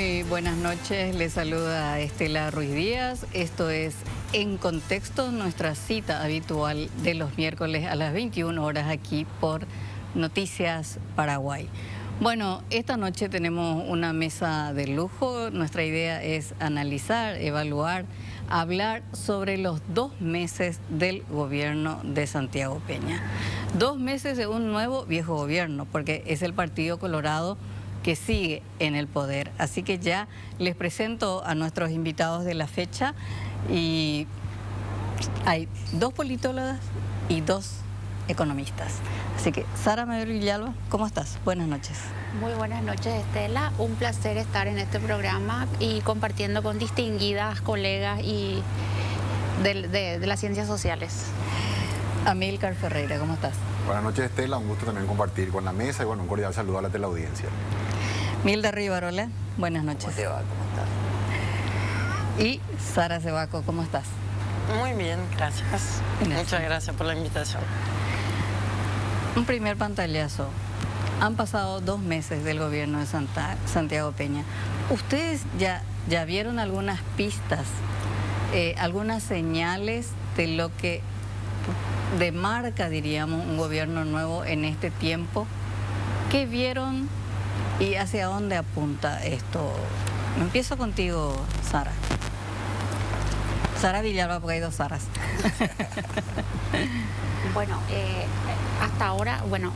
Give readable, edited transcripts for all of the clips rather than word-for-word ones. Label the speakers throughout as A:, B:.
A: Muy buenas noches, les saluda Estela Ruiz Díaz. Esto es En Contexto, nuestra cita habitual de los miércoles a las 21 horas aquí por Noticias Paraguay. Bueno, esta noche tenemos una mesa de lujo. Nuestra idea es analizar, evaluar, hablar sobre los 2 meses del gobierno de Santiago Peña. 2 meses de un nuevo viejo gobierno, porque es el Partido Colorado que sigue en el poder. Así que ya les presento a nuestros invitados de la fecha y hay 2 politólogas y 2 economistas. Así que, Sara Medel Villalba, ¿cómo estás? Buenas noches.
B: Muy buenas noches, Estela. Un placer estar en este programa y compartiendo con distinguidas colegas y de las ciencias sociales.
A: Amílcar Ferreira, ¿cómo estás?
C: Buenas noches, Estela. Un gusto también compartir con la mesa y bueno, un cordial saludo a la teleaudiencia.
A: Milda Rivarola, buenas noches.
D: ¿Cómo te va? ¿Cómo estás?
A: Y Sara Cebaco, ¿cómo estás?
E: Muy bien, gracias. Muchas gracias por la invitación.
A: Un primer pantallazo. Han pasado 2 meses del gobierno de Santiago Peña. ¿Ustedes ya vieron algunas pistas, algunas señales de lo que demarca, diríamos, un gobierno nuevo en este tiempo? ¿Qué vieron y hacia dónde apunta esto? Empiezo contigo, Sara. Sara Villalba, porque hay 2 Saras.
B: Bueno, hasta ahora, bueno,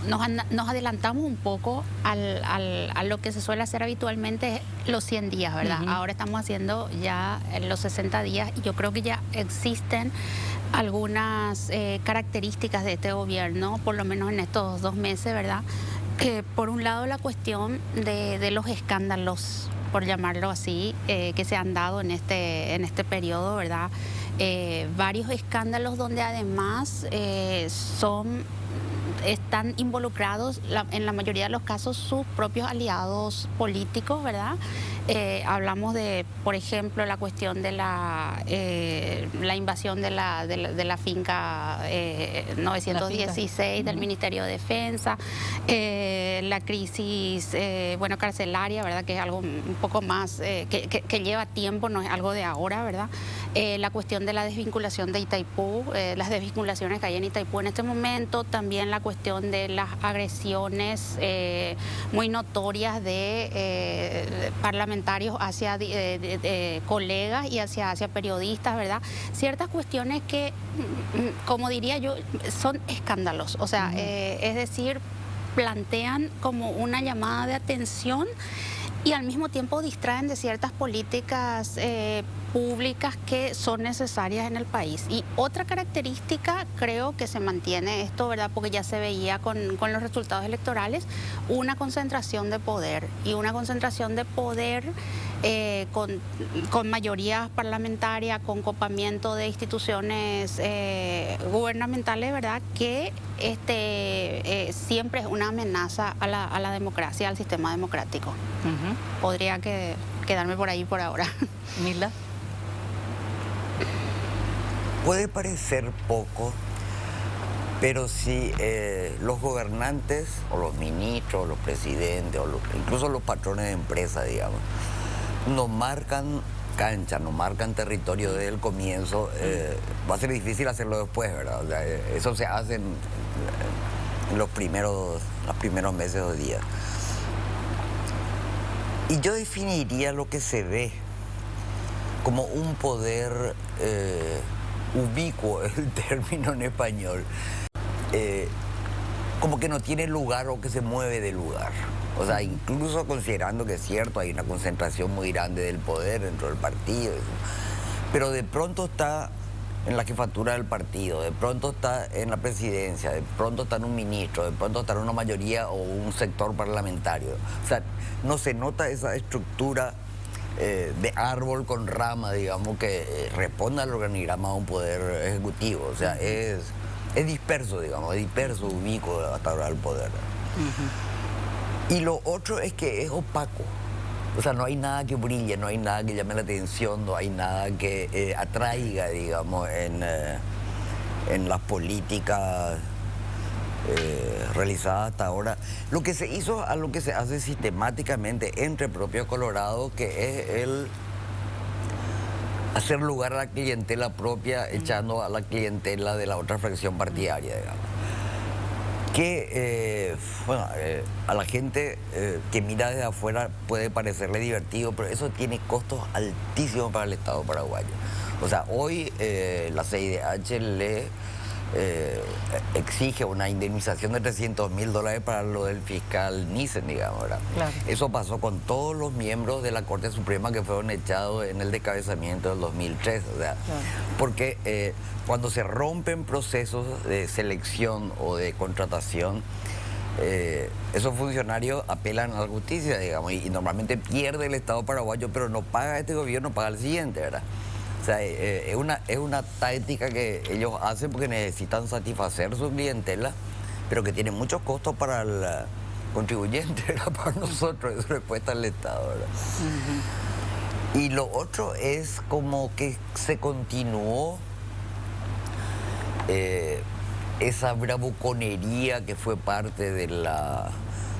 B: nos adelantamos un poco a lo que se suele hacer habitualmente los 100 días, ¿verdad? Ahora estamos haciendo ya los 60 días y yo creo que ya existen algunas características de este gobierno, por lo menos en estos 2 meses, ¿verdad? Por un lado, la cuestión de los escándalos, por llamarlo así, que se han dado en este periodo, ¿verdad? Varios escándalos donde además están involucrados en la mayoría de los casos sus propios aliados políticos, ¿verdad? Hablamos de, por ejemplo, la cuestión de la invasión de la finca 916 del Ministerio de Defensa, la crisis carcelaria, ¿verdad? Que es algo un poco más que lleva tiempo, no es algo de ahora, ¿verdad? La cuestión de la desvinculación de Itaipú, las desvinculaciones que hay en Itaipú en este momento, también la cuestión de las agresiones muy notorias de parlamentarios hacia colegas y hacia periodistas, ¿verdad? Ciertas cuestiones que, como diría yo, son escándalos, o sea, es decir, plantean como una llamada de atención y al mismo tiempo distraen de ciertas políticas públicas que son necesarias en el país. Y otra característica, creo que se mantiene esto, ¿verdad? Porque ya se veía con los resultados electorales, una concentración de poder. Y una concentración de poder con mayoría parlamentaria, con copamiento de instituciones gubernamentales, ¿verdad? Que siempre es una amenaza a la democracia, al sistema democrático. Podría quedarme por ahí por ahora.
A: Milda.
D: Puede parecer poco, pero si los gobernantes, o los ministros, o los presidentes, incluso los patrones de empresa, digamos, nos marcan cancha, nos marcan territorio desde el comienzo, va a ser difícil hacerlo después, ¿verdad? O sea, eso se hace en los primeros meses o días. Y yo definiría lo que se ve como un poder ubicuo, es el término en español, como que no tiene lugar o que se mueve de lugar. O sea, incluso considerando que es cierto, hay una concentración muy grande del poder dentro del partido, pero de pronto está en la jefatura del partido, de pronto está en la presidencia, de pronto está en un ministro, de pronto está en una mayoría o un sector parlamentario. O sea, no se nota esa estructura de árbol con rama, digamos, que responde al organigrama de un poder ejecutivo. O sea, es disperso, digamos, es disperso, ubicuo hasta ahora el poder. Y lo otro es que es opaco. O sea, no hay nada que brille, no hay nada que llame la atención, no hay nada que atraiga, digamos, en las políticas realizada hasta ahora. Lo que se hizo a lo que se hace sistemáticamente entre propios colorados, que es el hacer lugar a la clientela propia, echando a la clientela de la otra fracción partidaria, digamos. Que, a la gente que mira desde afuera puede parecerle divertido, pero eso tiene costos altísimos para el Estado paraguayo. O sea, hoy la CIDH le exige una indemnización de $300.000 para lo del fiscal Nissen, digamos, ¿verdad?
A: Claro.
D: Eso pasó con todos los miembros de la Corte Suprema que fueron echados en el descabezamiento del 2003. O sea,
A: Claro.
D: porque cuando se rompen procesos de selección o de contratación, esos funcionarios apelan a la justicia, digamos, y normalmente pierde el Estado paraguayo, pero no paga este gobierno, paga el siguiente, ¿verdad? O sea, es una táctica que ellos hacen porque necesitan satisfacer su clientela, pero que tiene muchos costos para el contribuyente, ¿verdad? Para nosotros, eso le cuesta al Estado, ¿verdad? Y lo otro es como que se continuó esa bravuconería que fue parte de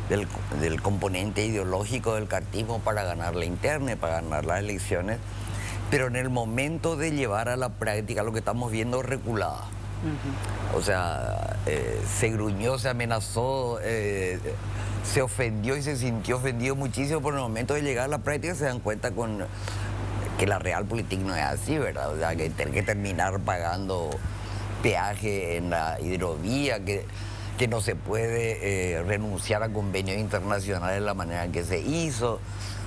D: del componente ideológico del cartismo para ganar la interna, para ganar las elecciones, pero en el momento de llevar a la práctica lo que estamos viendo reculada. O sea, se gruñó, se amenazó, se ofendió y se sintió ofendido muchísimo, pero en el momento de llegar a la práctica se dan cuenta con que la realpolitik no es así, ¿verdad? O sea, que tener que terminar pagando peaje en la hidrovía, que no se puede renunciar a convenios internacionales de la manera en que se hizo.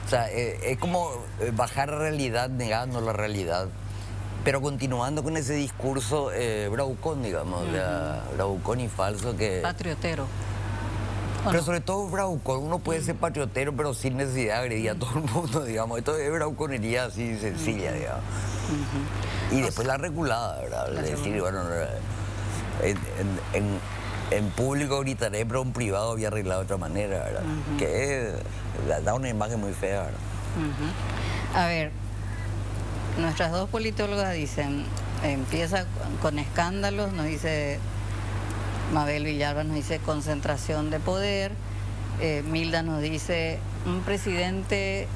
D: O sea, es como bajar a la realidad negando la realidad, pero continuando con ese discurso bravucón, digamos, bravucón y falso que...
A: Patriotero.
D: Pero sobre todo bravucón, uno puede ser patriotero, pero sin necesidad de agredir a todo el mundo, digamos. Esto es bravuconería así sencilla, digamos. Y después la reculada, ¿verdad? Es decir, bueno, en público gritaré, pero en privado había arreglado de otra manera, ¿verdad? Que da una imagen muy fea, ¿verdad?
A: A ver, nuestras dos politólogas dicen, empieza con escándalos, nos dice Mabel Villalba, nos dice concentración de poder, Milda nos dice un presidente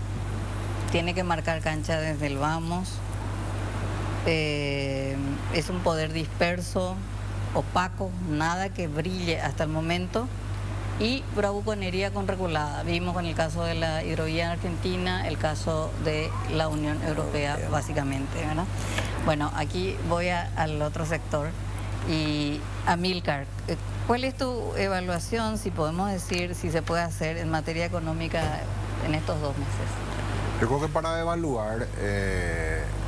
A: tiene que marcar cancha desde el vamos, es un poder disperso, opaco, nada que brille hasta el momento, y bravuconería con reculada. Vimos con el caso de la hidrovía en Argentina, el caso de la Unión Europea, básicamente, ¿verdad? Bueno, aquí voy al otro sector. Y Amílcar, ¿cuál es tu evaluación, si podemos decir, si se puede hacer en materia económica en estos 2 meses?
C: Yo creo que para evaluar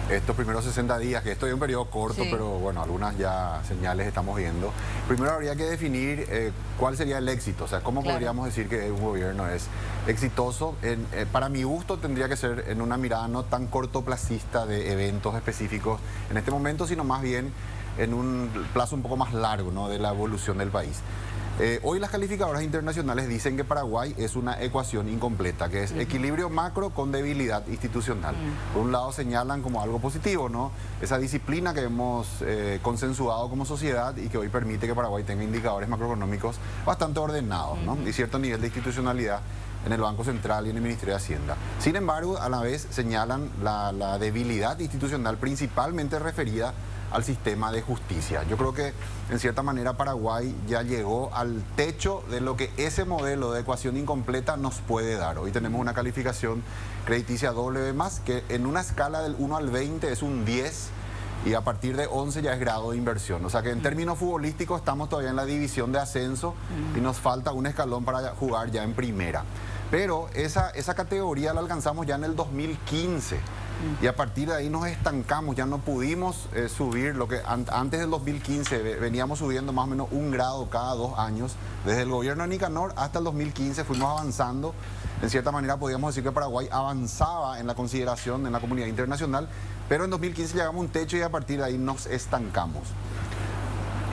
C: estos primeros 60 días, que esto es un periodo corto,
A: Sí.
C: pero bueno, algunas ya señales estamos viendo. Primero habría que definir cuál sería el éxito, o sea, cómo
A: Claro.
C: podríamos decir que un gobierno es exitoso. Para mi gusto tendría que ser en una mirada no tan cortoplacista de eventos específicos en este momento, sino más bien en un plazo un poco más largo, ¿no?, de la evolución del país. Hoy las calificadoras internacionales dicen que Paraguay es una ecuación incompleta, que es equilibrio macro con debilidad institucional. Por un lado señalan como algo positivo, ¿no?, esa disciplina que hemos consensuado como sociedad y que hoy permite que Paraguay tenga indicadores macroeconómicos bastante ordenados, ¿no?, y cierto nivel de institucionalidad en el Banco Central y en el Ministerio de Hacienda. Sin embargo, a la vez señalan la debilidad institucional principalmente referida al sistema de justicia. Yo creo que en cierta manera Paraguay ya llegó al techo de lo que ese modelo de ecuación incompleta nos puede dar. Hoy tenemos una calificación crediticia W+, que en una escala del 1 al 20 es un 10 y a partir de 11 ya es grado de inversión. O sea que en términos futbolísticos estamos todavía en la división de ascenso y nos falta un escalón para jugar ya en primera. Pero esa categoría la alcanzamos ya en el 2015. Y a partir de ahí nos estancamos, ya no pudimos subir lo que antes del 2015 veníamos subiendo más o menos 1 grado cada 2 años. Desde el gobierno de Nicanor hasta el 2015 fuimos avanzando. En cierta manera podríamos decir que Paraguay avanzaba en la consideración en la comunidad internacional, pero en 2015 llegamos a un techo y a partir de ahí nos estancamos.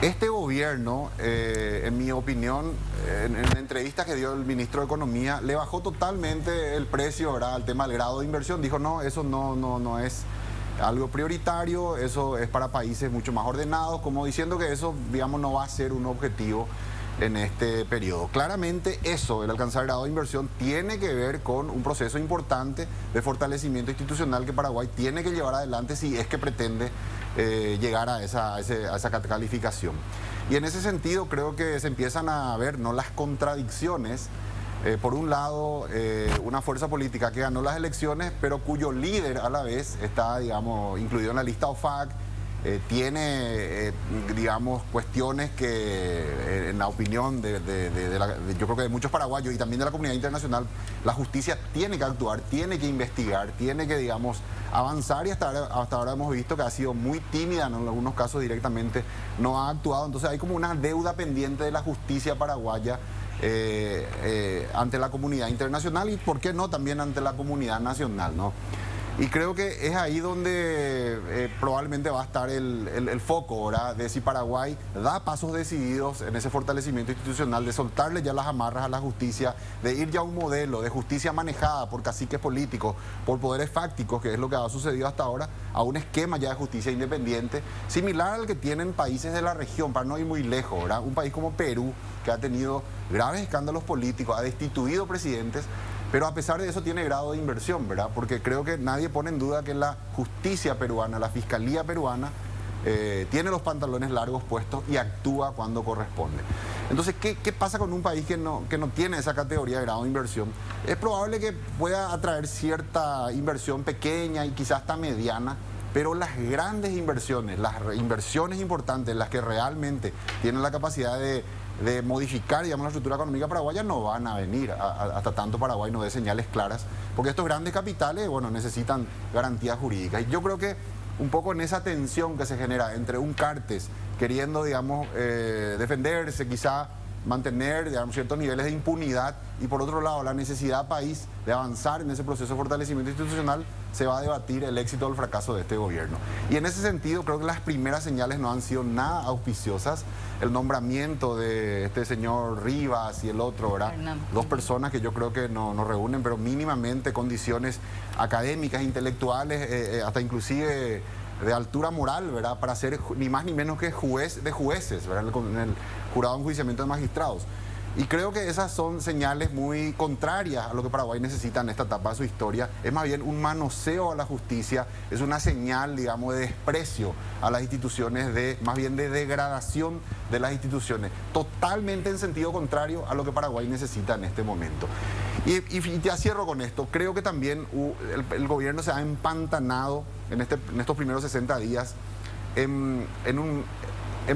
C: Este gobierno, en mi opinión, en entrevistas que dio el ministro de Economía, le bajó totalmente el precio, ¿verdad?, al tema del grado de inversión. Dijo, no, eso no es algo prioritario, eso es para países mucho más ordenados, como diciendo que eso, digamos, no va a ser un objetivo en este periodo. Claramente eso, el alcanzar grado de inversión, tiene que ver con un proceso importante de fortalecimiento institucional que Paraguay tiene que llevar adelante si es que pretende llegar a esa calificación. Y en ese sentido creo que se empiezan a ver no las contradicciones. Por un lado, una fuerza política que ganó las elecciones, pero cuyo líder a la vez está, digamos, incluido en la lista OFAC, tiene, digamos, cuestiones que, en la opinión yo creo que de muchos paraguayos y también de la comunidad internacional, la justicia tiene que actuar, tiene que investigar, tiene que, digamos, avanzar, y hasta ahora hemos visto que ha sido muy tímida, en algunos casos directamente no ha actuado. Entonces hay como una deuda pendiente de la justicia paraguaya ante la comunidad internacional y, ¿por qué no?, también ante la comunidad nacional, ¿no? Y creo que es ahí donde probablemente va a estar el foco, ¿verdad?, de si Paraguay da pasos decididos en ese fortalecimiento institucional, de soltarle ya las amarras a la justicia, de ir ya a un modelo de justicia manejada por caciques políticos, por poderes fácticos, que es lo que ha sucedido hasta ahora, a un esquema ya de justicia independiente, similar al que tienen países de la región, para no ir muy lejos, ¿verdad? Un país como Perú, que ha tenido graves escándalos políticos, ha destituido presidentes, pero a pesar de eso tiene grado de inversión, ¿verdad? Porque creo que nadie pone en duda que la justicia peruana, la fiscalía peruana, tiene los pantalones largos puestos y actúa cuando corresponde. Entonces, ¿qué pasa con un país que no tiene esa categoría de grado de inversión? Es probable que pueda atraer cierta inversión pequeña y quizás hasta mediana, pero las grandes inversiones, las inversiones importantes, las que realmente tienen la capacidad de modificar, digamos, la estructura económica paraguaya, no van a venir hasta tanto Paraguay no dé señales claras, porque estos grandes capitales, bueno, necesitan garantías jurídicas. Y yo creo que un poco en esa tensión que se genera entre un Cartes queriendo, digamos, defenderse, quizá mantener, digamos, ciertos niveles de impunidad, y por otro lado la necesidad país de avanzar en ese proceso de fortalecimiento institucional, se va a debatir el éxito o el fracaso de este gobierno. Y en ese sentido creo que las primeras señales no han sido nada auspiciosas. El nombramiento de este señor Rivas y el otro, ¿verdad? Dos personas que yo creo que no reúnen, pero mínimamente condiciones académicas, intelectuales, hasta inclusive de altura moral, ¿verdad?, para ser ni más ni menos que juez de jueces, ¿verdad?, en el jurado de enjuiciamiento de magistrados. Y creo que esas son señales muy contrarias a lo que Paraguay necesita en esta etapa de su historia. Es más bien un manoseo a la justicia, es una señal, digamos, de desprecio a las instituciones, más bien de degradación de las instituciones, totalmente en sentido contrario a lo que Paraguay necesita en este momento. Y ya cierro con esto. Creo que también el gobierno se ha empantanado en estos primeros 60 días en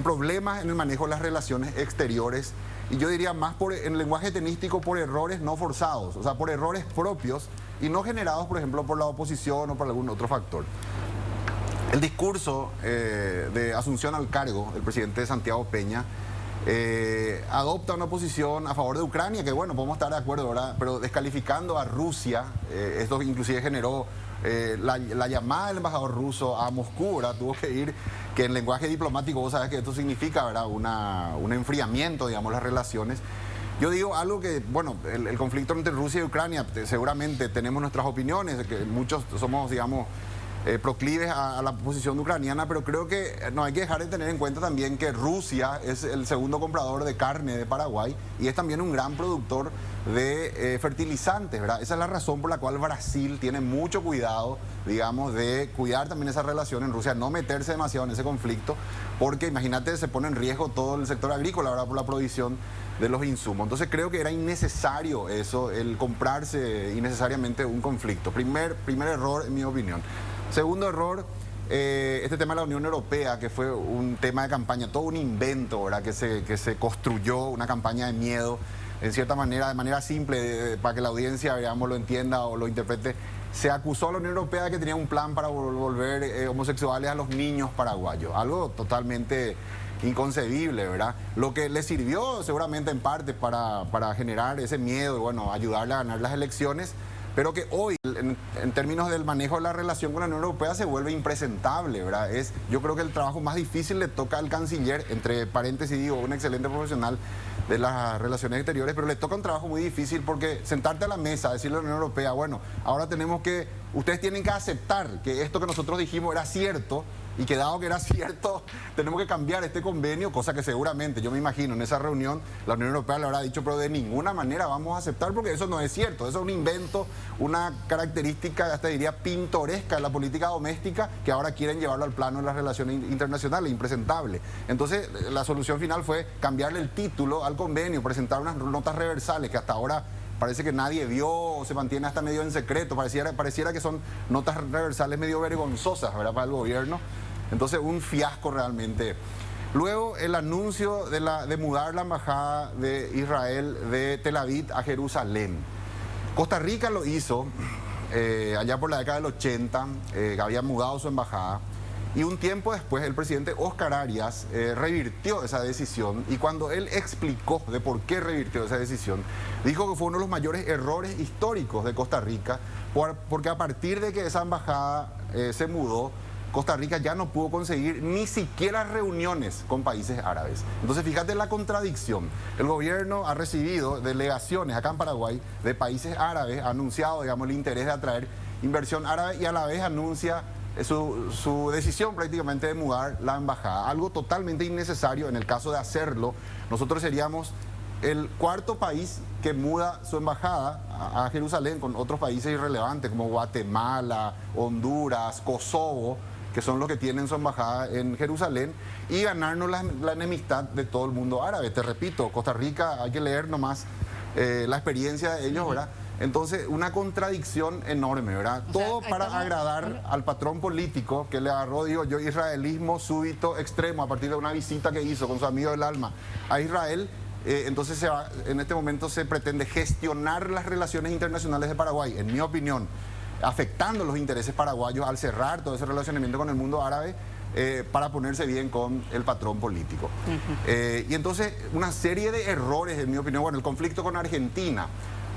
C: problemas en el manejo de las relaciones exteriores, y yo diría más en lenguaje tenístico, por errores no forzados, o sea, por errores propios y no generados, por ejemplo, por la oposición o por algún otro factor. El discurso de asunción al cargo del presidente Santiago Peña adopta una posición a favor de Ucrania, que bueno, podemos estar de acuerdo, ¿verdad?, pero descalificando a Rusia. Esto inclusive generó la llamada del embajador ruso a Moscú, ¿verdad? Tuvo que ir, que en lenguaje diplomático vos sabés que esto significa, ¿verdad?, un enfriamiento, digamos, las relaciones. Yo digo algo que, bueno, el conflicto entre Rusia y Ucrania, seguramente tenemos nuestras opiniones, que muchos somos, digamos, proclives a la posición ucraniana, pero creo que no hay que dejar de tener en cuenta también que Rusia es el segundo comprador de carne de Paraguay y es también un gran productor de fertilizantes, ¿verdad? Esa es la razón por la cual Brasil tiene mucho cuidado, digamos, de cuidar también esa relación en Rusia, no meterse demasiado en ese conflicto, porque imagínate, se pone en riesgo todo el sector agrícola, ¿verdad?, por la provisión de los insumos. Entonces creo que era innecesario eso, el comprarse innecesariamente un conflicto. Primer error, en mi opinión. Segundo error, este tema de la Unión Europea, que fue un tema de campaña, todo un invento, ¿verdad?, que se construyó, una campaña de miedo, en cierta manera, de manera simple, para que la audiencia, digamos, lo entienda o lo interprete. Se acusó a la Unión Europea de que tenía un plan para volver homosexuales a los niños paraguayos, algo totalmente inconcebible, ¿verdad? Lo que le sirvió seguramente en parte para generar ese miedo y, bueno, ayudarle a ganar las elecciones, pero que hoy, en términos del manejo de la relación con la Unión Europea, se vuelve impresentable, ¿verdad? Yo creo que el trabajo más difícil le toca al canciller, entre paréntesis digo, un excelente profesional de las relaciones exteriores, pero le toca un trabajo muy difícil, porque sentarte a la mesa, decirle a la Unión Europea, bueno, ahora ustedes tienen que aceptar que esto que nosotros dijimos era cierto, y que dado que era cierto, tenemos que cambiar este convenio, cosa que seguramente, yo me imagino, en esa reunión la Unión Europea le habrá dicho, pero de ninguna manera vamos a aceptar porque eso no es cierto, eso es un invento, una característica, hasta diría pintoresca de la política doméstica que ahora quieren llevarlo al plano de las relaciones internacionales, impresentable. Entonces la solución final fue cambiarle el título al convenio, presentar unas notas reversales que hasta ahora parece que nadie vio o se mantiene hasta medio en secreto, pareciera que son notas reversales medio vergonzosas, ¿verdad?, para el gobierno. Entonces un fiasco realmente. Luego el anuncio de mudar la embajada de Israel de Tel Aviv a Jerusalén. Costa Rica lo hizo allá por la década del 80, había mudado su embajada. Y un tiempo después el presidente Óscar Arias revirtió esa decisión, y cuando él explicó de por qué revirtió esa decisión, dijo que fue uno de los mayores errores históricos de Costa Rica, porque a partir de que esa embajada se mudó, Costa Rica ya no pudo conseguir ni siquiera reuniones con países árabes. Entonces fíjate la contradicción. El gobierno ha recibido delegaciones acá en Paraguay de países árabes, ha anunciado, digamos, el interés de atraer inversión árabe y a la vez anuncia su decisión prácticamente de mudar la embajada, algo totalmente innecesario. En el caso de hacerlo, nosotros seríamos el cuarto país que muda su embajada a Jerusalén, con otros países irrelevantes como Guatemala, Honduras, Kosovo, que son los que tienen su embajada en Jerusalén, y ganarnos la enemistad de todo el mundo árabe. Te repito, Costa Rica, hay que leer nomás la experiencia de ellos, ¿verdad? Entonces, una contradicción enorme, ¿verdad?
A: O sea,
C: todo para agradar al patrón político que le agarró, digo yo, israelismo súbito extremo a partir de una visita que hizo con su amigo del alma a Israel. Entonces, en este momento se pretende gestionar las relaciones internacionales de Paraguay, en mi opinión, afectando los intereses paraguayos al cerrar todo ese relacionamiento con el mundo árabe, para ponerse bien con el patrón político. Y entonces, una serie de errores, en mi opinión. Bueno, el conflicto con Argentina.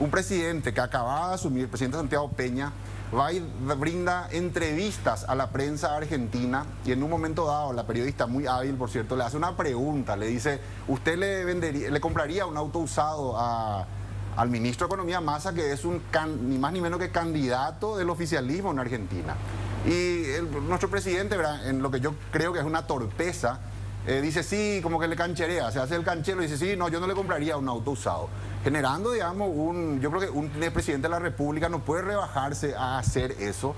C: Un presidente que acababa de asumir, el presidente Santiago Peña, va y brinda entrevistas a la prensa argentina, y en un momento dado, la periodista, muy hábil por cierto, le hace una pregunta, le dice: ¿usted le compraría un auto usado al ministro de Economía, Massa, que es ni más ni menos que candidato del oficialismo en Argentina? Y nuestro presidente, ¿verdad?, en lo que yo creo que es una torpeza, dice sí, como que le cancherea, se hace el canchero y dice sí, no, yo no le compraría un auto usado. Generando, digamos, yo creo que un presidente de la República no puede rebajarse a hacer eso.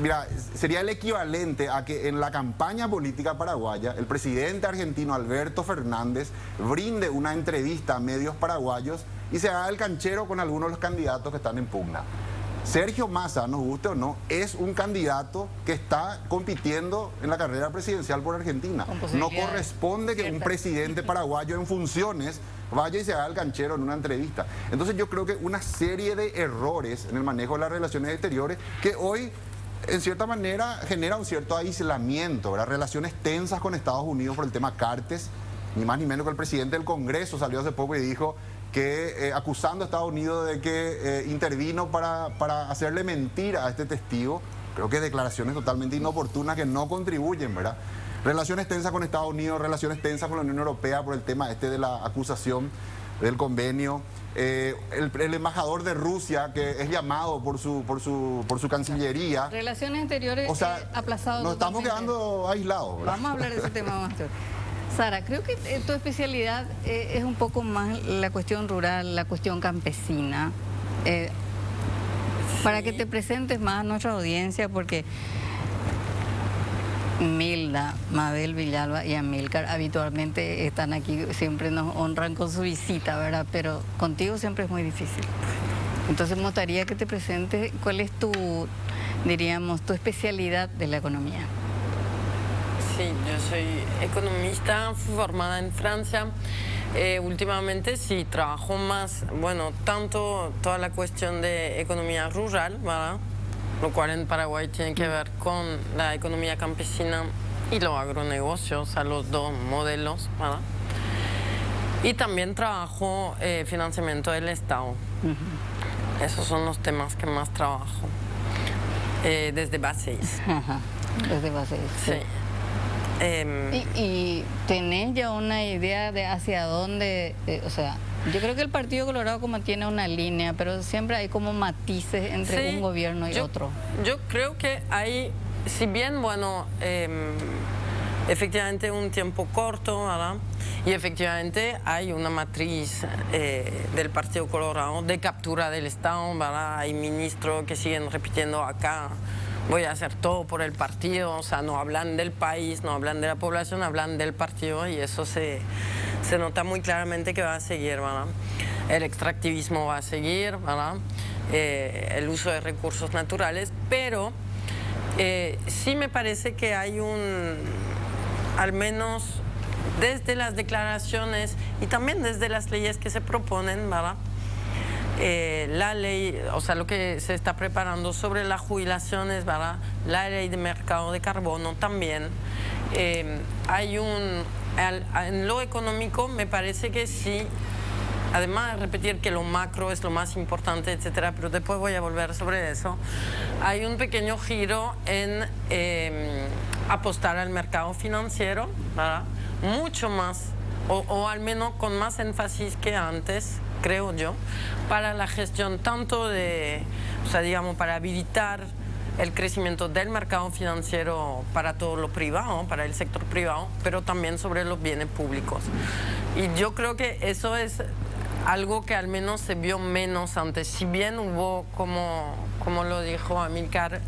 C: Mira, sería el equivalente a que en la campaña política paraguaya el presidente argentino Alberto Fernández brinde una entrevista a medios paraguayos y se haga el canchero con algunos de los candidatos que están en pugna. Sergio Massa, nos guste o no, es un candidato que está compitiendo en la carrera presidencial por Argentina. No corresponde que un presidente paraguayo en funciones vaya y se haga el canchero en una entrevista. Entonces yo creo que una serie de errores en el manejo de las relaciones exteriores que hoy, en cierta manera, genera un cierto aislamiento, ¿verdad? Relaciones tensas con Estados Unidos por el tema Cartes. Ni más ni menos que el presidente del Congreso salió hace poco y dijo que acusando a Estados Unidos de que intervino para hacerle mentir a este testigo. Creo que declaraciones totalmente inoportunas que no contribuyen, ¿verdad? Relaciones tensas con Estados Unidos, relaciones tensas con la Unión Europea por el tema de la acusación del convenio. El embajador de Rusia, que es llamado por su cancillería.
A: Relaciones exteriores,
C: o sea,
A: aplazado.
C: Nos estamos quedando aislados, ¿verdad?
A: Vamos a hablar de ese tema más tarde. Sara, creo que tu especialidad es un poco más la cuestión rural, la cuestión campesina. Para que te presentes más a nuestra audiencia, porque Milda, Mabel Villalba y Amílcar habitualmente están aquí, siempre nos honran con su visita, ¿verdad? Pero contigo siempre es muy difícil. Entonces me gustaría que te presentes cuál es tu especialidad de la economía.
E: Sí, yo soy economista formada en Francia. Últimamente sí trabajo más, bueno, tanto toda la cuestión de economía rural, ¿verdad?, lo cual en Paraguay tiene que ver con la economía campesina y los agronegocios, a los dos modelos, ¿verdad? Y también trabajo financiamiento del Estado. Esos son los temas que más trabajo desde Baseis.
A: Desde Baseis.
E: Sí.
A: ¿Y tenés ya una idea de hacia dónde, o sea, yo creo que el Partido Colorado como tiene una línea, pero siempre hay como matices entre un gobierno y otro?
E: Yo creo que hay si bien, bueno, efectivamente un tiempo corto, ¿verdad? Y efectivamente hay una matriz del Partido Colorado de captura del Estado, ¿verdad? Hay ministros que siguen repitiendo acá, voy a hacer todo por el partido, o sea, no hablan del país, no hablan de la población, hablan del partido, y eso se nota muy claramente que va a seguir, ¿verdad? El extractivismo va a seguir, ¿verdad? El uso de recursos naturales, pero sí me parece que hay al menos desde las declaraciones y también desde las leyes que se proponen, ¿verdad? La ley, o sea, lo que se está preparando sobre las jubilaciones, ¿verdad? La ley de mercado de carbono también. En lo económico me parece que sí, además de repetir que lo macro es lo más importante, etcétera, pero después voy a volver sobre eso, hay un pequeño giro en apostar al mercado financiero, ¿verdad? Mucho más, o al menos con más énfasis que antes, creo yo, para la gestión tanto de, o sea, digamos, para habilitar el crecimiento del mercado financiero para todo lo privado, para el sector privado, pero también sobre los bienes públicos. Y yo creo que eso es algo que al menos se vio menos antes. Si bien hubo, como lo dijo Amílcar,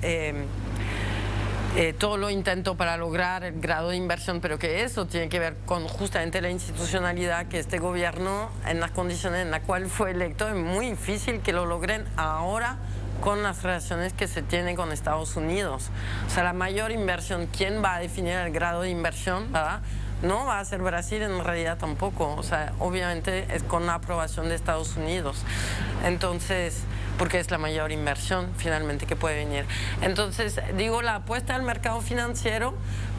E: todo lo intento para lograr el grado de inversión, pero que eso tiene que ver con justamente la institucionalidad que este gobierno, en las condiciones en las cuales fue electo, es muy difícil que lo logren ahora con las relaciones que se tienen con Estados Unidos. O sea, la mayor inversión, ¿quién va a definir el grado de inversión, verdad? No va a ser Brasil en realidad tampoco, o sea, obviamente es con la aprobación de Estados Unidos. Entonces, porque es la mayor inversión finalmente que puede venir. Entonces, digo la apuesta al mercado financiero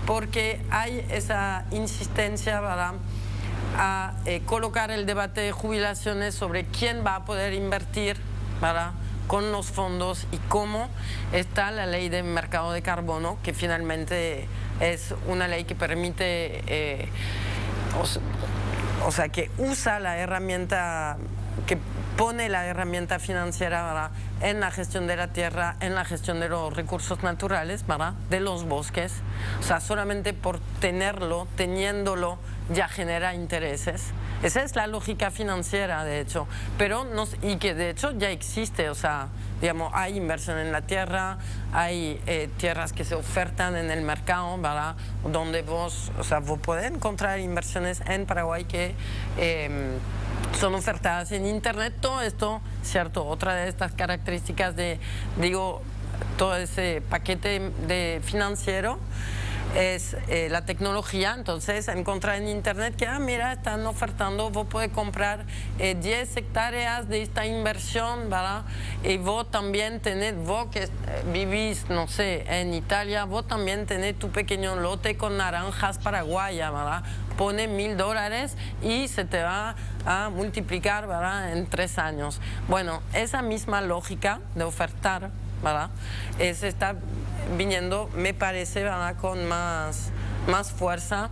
E: porque hay esa insistencia, ¿verdad?, a colocar el debate de jubilaciones sobre quién va a poder invertir, ¿verdad?, con los fondos y cómo está la ley de mercado de carbono, que finalmente es una ley que permite, o sea, que usa la herramienta, que pone la herramienta financiera, ¿verdad?, en la gestión de la tierra, en la gestión de los recursos naturales, ¿verdad?, de los bosques. O sea, solamente por teniéndolo, ya genera intereses. Esa es la lógica financiera, de hecho, pero y que de hecho ya existe, o sea, digamos, hay inversión en la tierra, hay tierras que se ofertan en el mercado, ¿verdad?, donde vos podés encontrar inversiones en Paraguay que son ofertadas en Internet. Todo esto, ¿cierto? Otra de estas características de, digo, todo ese paquete financiero es la tecnología. Entonces, encontrar en Internet que, mira, están ofertando, vos podés comprar 10 hectáreas de esta inversión, ¿verdad? Y vos también tenés, vos que vivís, no sé, en Italia, vos también tenés tu pequeño lote con naranjas paraguayas, ¿verdad? Pone $1000 y se te va a multiplicar, ¿verdad?, en 3 años. Bueno, esa misma lógica de ofertar, ¿verdad?, se está viniendo, me parece, ¿verdad?, con más fuerza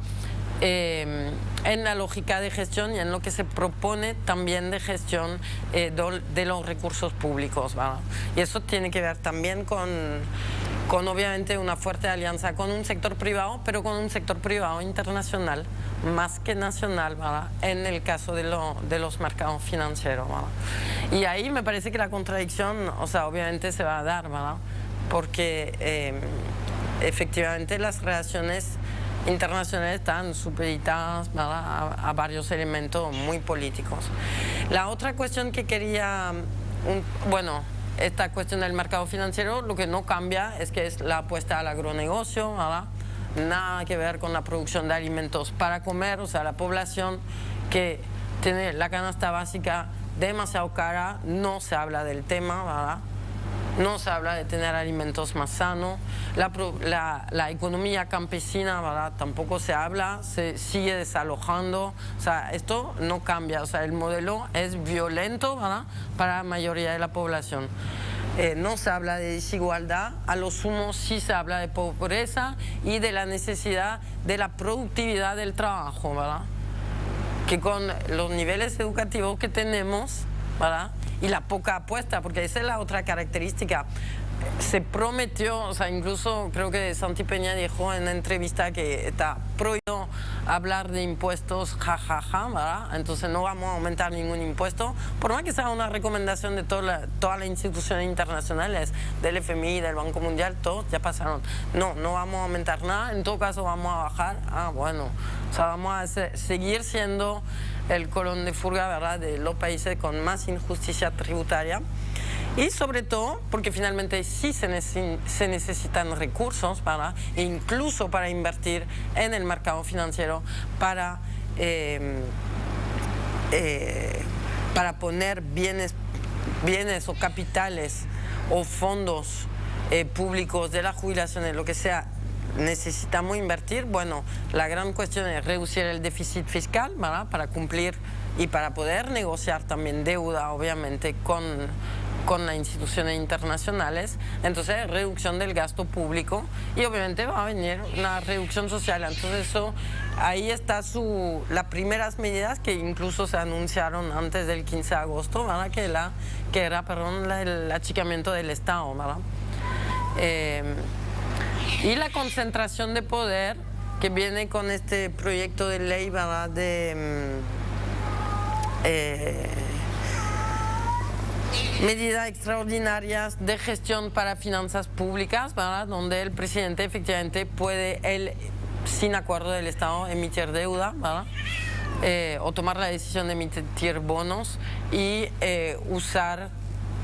E: en la lógica de gestión y en lo que se propone también de gestión de los recursos públicos, ¿verdad? Y eso tiene que ver también con obviamente una fuerte alianza con un sector privado, pero con un sector privado internacional, más que nacional, ¿verdad?, en el caso de los mercados financieros, ¿verdad? Y ahí me parece que la contradicción, o sea, obviamente se va a dar, ¿verdad?, porque efectivamente las relaciones internacionales están supeditadas, ¿verdad?, a varios elementos muy políticos. La otra cuestión que quería, bueno, esta cuestión del mercado financiero, lo que no cambia es que es la apuesta al agronegocio, ¿verdad? Nada que ver con la producción de alimentos para comer, o sea, la población que tiene la canasta básica demasiado cara, no se habla del tema, ¿verdad? No se habla de tener alimentos más sanos. La economía campesina, ¿verdad?, tampoco se habla, se sigue desalojando. O sea, esto no cambia. O sea, el modelo es violento, ¿verdad?, para la mayoría de la población. No se habla de desigualdad, a lo sumo sí se habla de pobreza y de la necesidad de la productividad del trabajo, ¿verdad?, que con los niveles educativos que tenemos, ¿verdad?, y la poca apuesta, porque esa es la otra característica. se prometió, o sea, incluso creo que Santi Peña dijo en una entrevista que está prohibido hablar de impuestos, jajaja, ¿verdad? Entonces no vamos a aumentar ningún impuesto, por más que sea una recomendación de todas las instituciones internacionales, del FMI, del Banco Mundial, todos ya pasaron. No vamos a aumentar nada, en todo caso vamos a bajar, bueno, o sea, vamos a seguir siendo el colón de fuga, ¿verdad?, de los países con más injusticia tributaria. Y sobre todo porque finalmente sí se necesitan recursos para, incluso para invertir en el mercado financiero, para poner bienes o capitales o fondos públicos de las jubilaciones, lo que sea. Necesitamos invertir. Bueno, la gran cuestión es reducir el déficit fiscal, ¿verdad?, para cumplir y para poder negociar también deuda, obviamente, con las instituciones internacionales. Entonces, reducción del gasto público y obviamente va a venir una reducción social. Entonces, ahí está las primeras medidas que incluso se anunciaron antes del 15 de agosto, ¿verdad?, que era el achicamiento del Estado, ¿verdad? Y la concentración de poder que viene con este proyecto de ley, ¿verdad?, medidas extraordinarias de gestión para finanzas públicas, ¿verdad?, donde el presidente efectivamente puede, él, sin acuerdo del Estado, emitir deuda, ¿verdad?, o tomar la decisión de emitir bonos y usar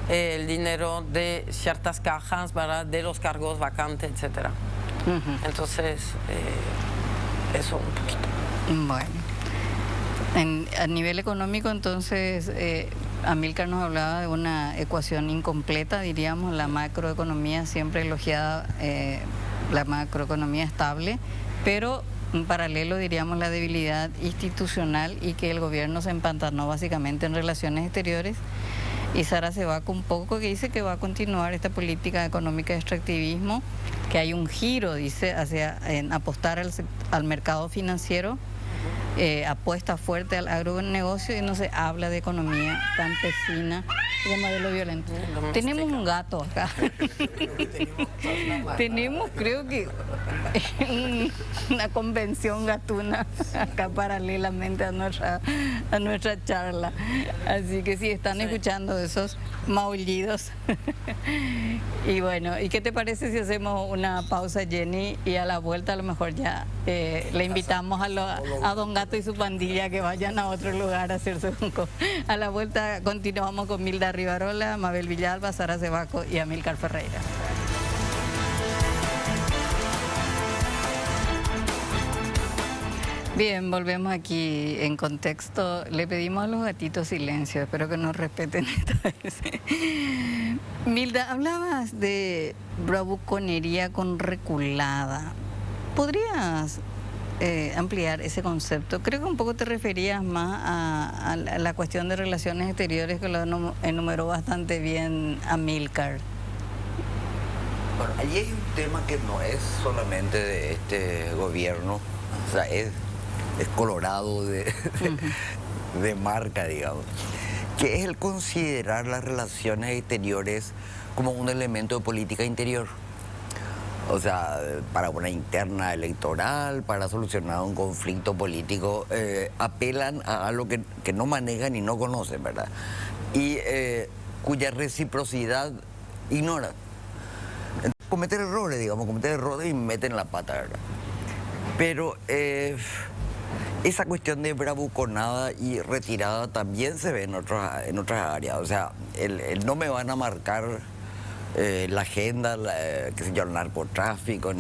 E: el dinero de ciertas cajas, ¿verdad?, de los cargos vacantes, etcétera. Entonces, eso un poquito.
A: Bueno, a nivel económico, entonces, Amílcar nos hablaba de una ecuación incompleta, diríamos, la macroeconomía siempre elogiada, la macroeconomía estable, pero en paralelo, diríamos, la debilidad institucional y que el gobierno se empantanó básicamente en relaciones exteriores. Y Sara Cebaco un poco que dice que va a continuar esta política económica de extractivismo, que hay un giro, dice, en apostar al mercado financiero, apuesta fuerte al agronegocio y no se habla de economía campesina y de modelo violento. Tenemos un gato acá. Tenemos, creo que, una convención gatuna acá paralelamente a nuestra charla. Así que si están escuchando esos maullidos. Y bueno, ¿y qué te parece si hacemos una pausa, Jenny? Y a la vuelta a lo mejor ya le invitamos a Don Gato y su pandilla que vayan a otro lugar a hacerse un A la vuelta continuamos con Milda Rivarola, Mabel Villalba, Sara Cebaco y Amílcar Ferreira. Bien, volvemos aquí en contexto. Le pedimos a los gatitos silencio, espero que nos respeten esta vez. Milda, hablabas de bravuconería con reculada. ¿Podrías ampliar ese concepto? Creo que un poco te referías más a la cuestión de relaciones exteriores, que lo enumeró bastante bien Amílcar.
D: Bueno, allí hay un tema que no es solamente de este gobierno, o sea, es colorado de marca, digamos, que es el considerar las relaciones exteriores como un elemento de política interior. O sea, para una interna electoral, para solucionar un conflicto político, apelan a algo que no manejan y no conocen, ¿verdad? Y cuya reciprocidad ignoran. Cometer errores, digamos, y meten la pata, ¿verdad? Pero esa cuestión de bravuconada y retirada también se ve en otras áreas. O sea, no me van a marcar la agenda, qué sé yo, el narcotráfico,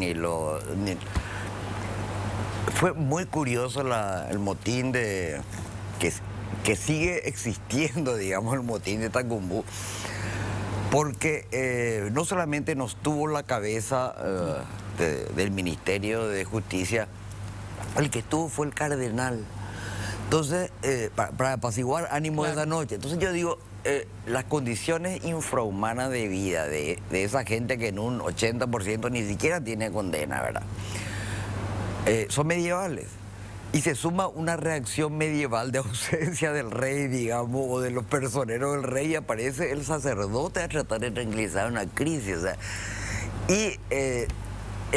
D: Fue muy curioso el motín que sigue existiendo, digamos, el motín de Tacumbú, porque no solamente nos tuvo la cabeza del Ministerio de Justicia, el que estuvo fue el cardenal. Entonces, para apaciguar ánimos de esa noche. Entonces yo digo, las condiciones infrahumanas de vida de esa gente que en un 80% ni siquiera tiene condena, ¿verdad? Son medievales. Y se suma una reacción medieval de ausencia del rey, digamos, o de los personeros del rey, y aparece el sacerdote a tratar de tranquilizar una crisis. O sea, y es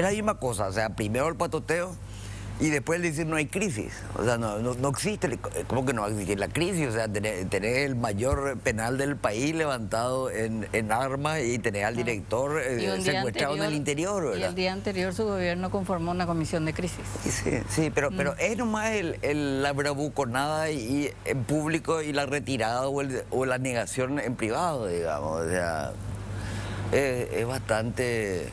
D: la misma cosa, o sea, primero el patoteo y después decir no hay crisis. O sea, no existe, ¿cómo que no va a existir la crisis? O sea, tener el mayor penal del país levantado en armas y tener al director secuestrado en el interior, ¿verdad?
A: Y el día anterior su gobierno conformó una comisión de crisis.
D: Sí, pero es nomás la bravuconada y en público y la retirada o la negación en privado, digamos. O sea, es bastante...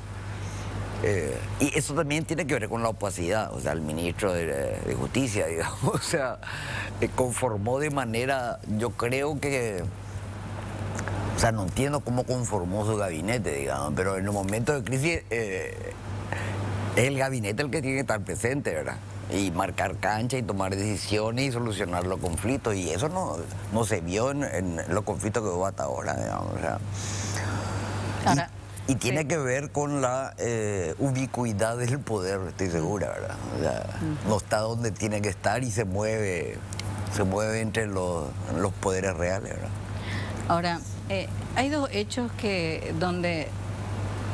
D: y eso también tiene que ver con la opacidad, o sea, el ministro de Justicia, digamos, o sea, conformó de manera, yo creo que, o sea, no entiendo cómo conformó su gabinete, digamos, pero en los momentos de crisis es el gabinete el que tiene que estar presente, ¿verdad? Y marcar cancha y tomar decisiones y solucionar los conflictos, y eso no se vio en los conflictos que hubo hasta ahora, digamos, o sea.
A: Ahora,
D: y tiene que ver con la ubicuidad del poder, estoy segura, ¿verdad? O sea, no está donde tiene que estar y se mueve entre los poderes reales, ¿verdad?
A: Ahora, hay dos hechos donde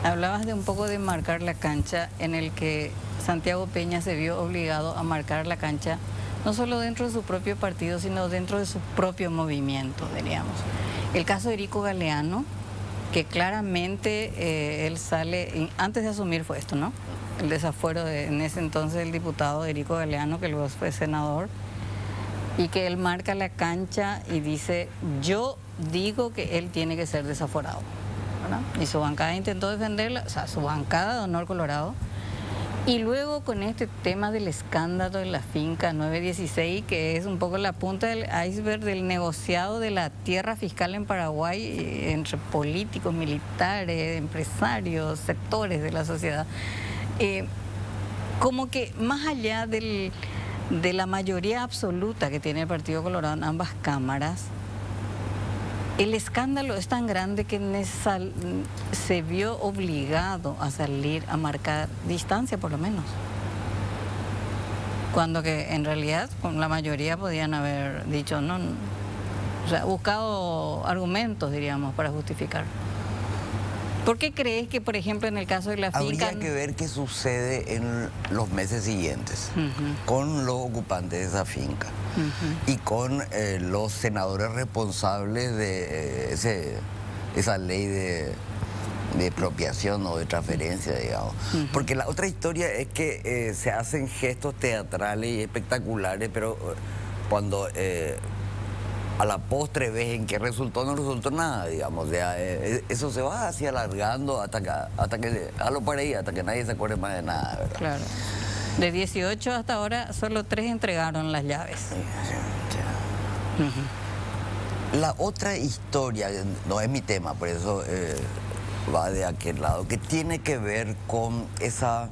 A: hablabas de un poco de marcar la cancha, en el que Santiago Peña se vio obligado a marcar la cancha, no solo dentro de su propio partido, sino dentro de su propio movimiento, diríamos. El caso de Erico Galeano, que claramente él sale, antes de asumir fue esto, ¿no? El desafuero en ese entonces el diputado Erico Galeano, que luego fue senador, y que él marca la cancha y dice, yo digo que él tiene que ser desaforado, ¿verdad? Y su bancada intentó defenderla, o sea, su bancada de Honor Colorado. Y luego con este tema del escándalo de la finca 916, que es un poco la punta del iceberg del negociado de la tierra fiscal en Paraguay entre políticos, militares, empresarios, sectores de la sociedad. Como que más allá de la mayoría absoluta que tiene el Partido Colorado en ambas cámaras, el escándalo es tan grande que se vio obligado a salir a marcar distancia, por lo menos. Cuando que en realidad con la mayoría podían haber dicho no, o sea, buscado argumentos, diríamos, para justificar. ¿Por qué crees que, por ejemplo, en el caso de la finca...
D: Habría que ver qué sucede en los meses siguientes con los ocupantes de esa finca y con los senadores responsables de esa ley de expropiación o de transferencia, digamos. Porque la otra historia es que se hacen gestos teatrales y espectaculares, pero cuando... a la postre ves en qué resultó, no resultó nada, digamos. O sea, eso se va así alargando hasta que nadie se acuerde más de nada, ¿verdad?
A: Claro. De 18 hasta ahora, solo 3 entregaron las llaves.
D: La otra historia, no es mi tema, por eso va de aquel lado, que tiene que ver con esa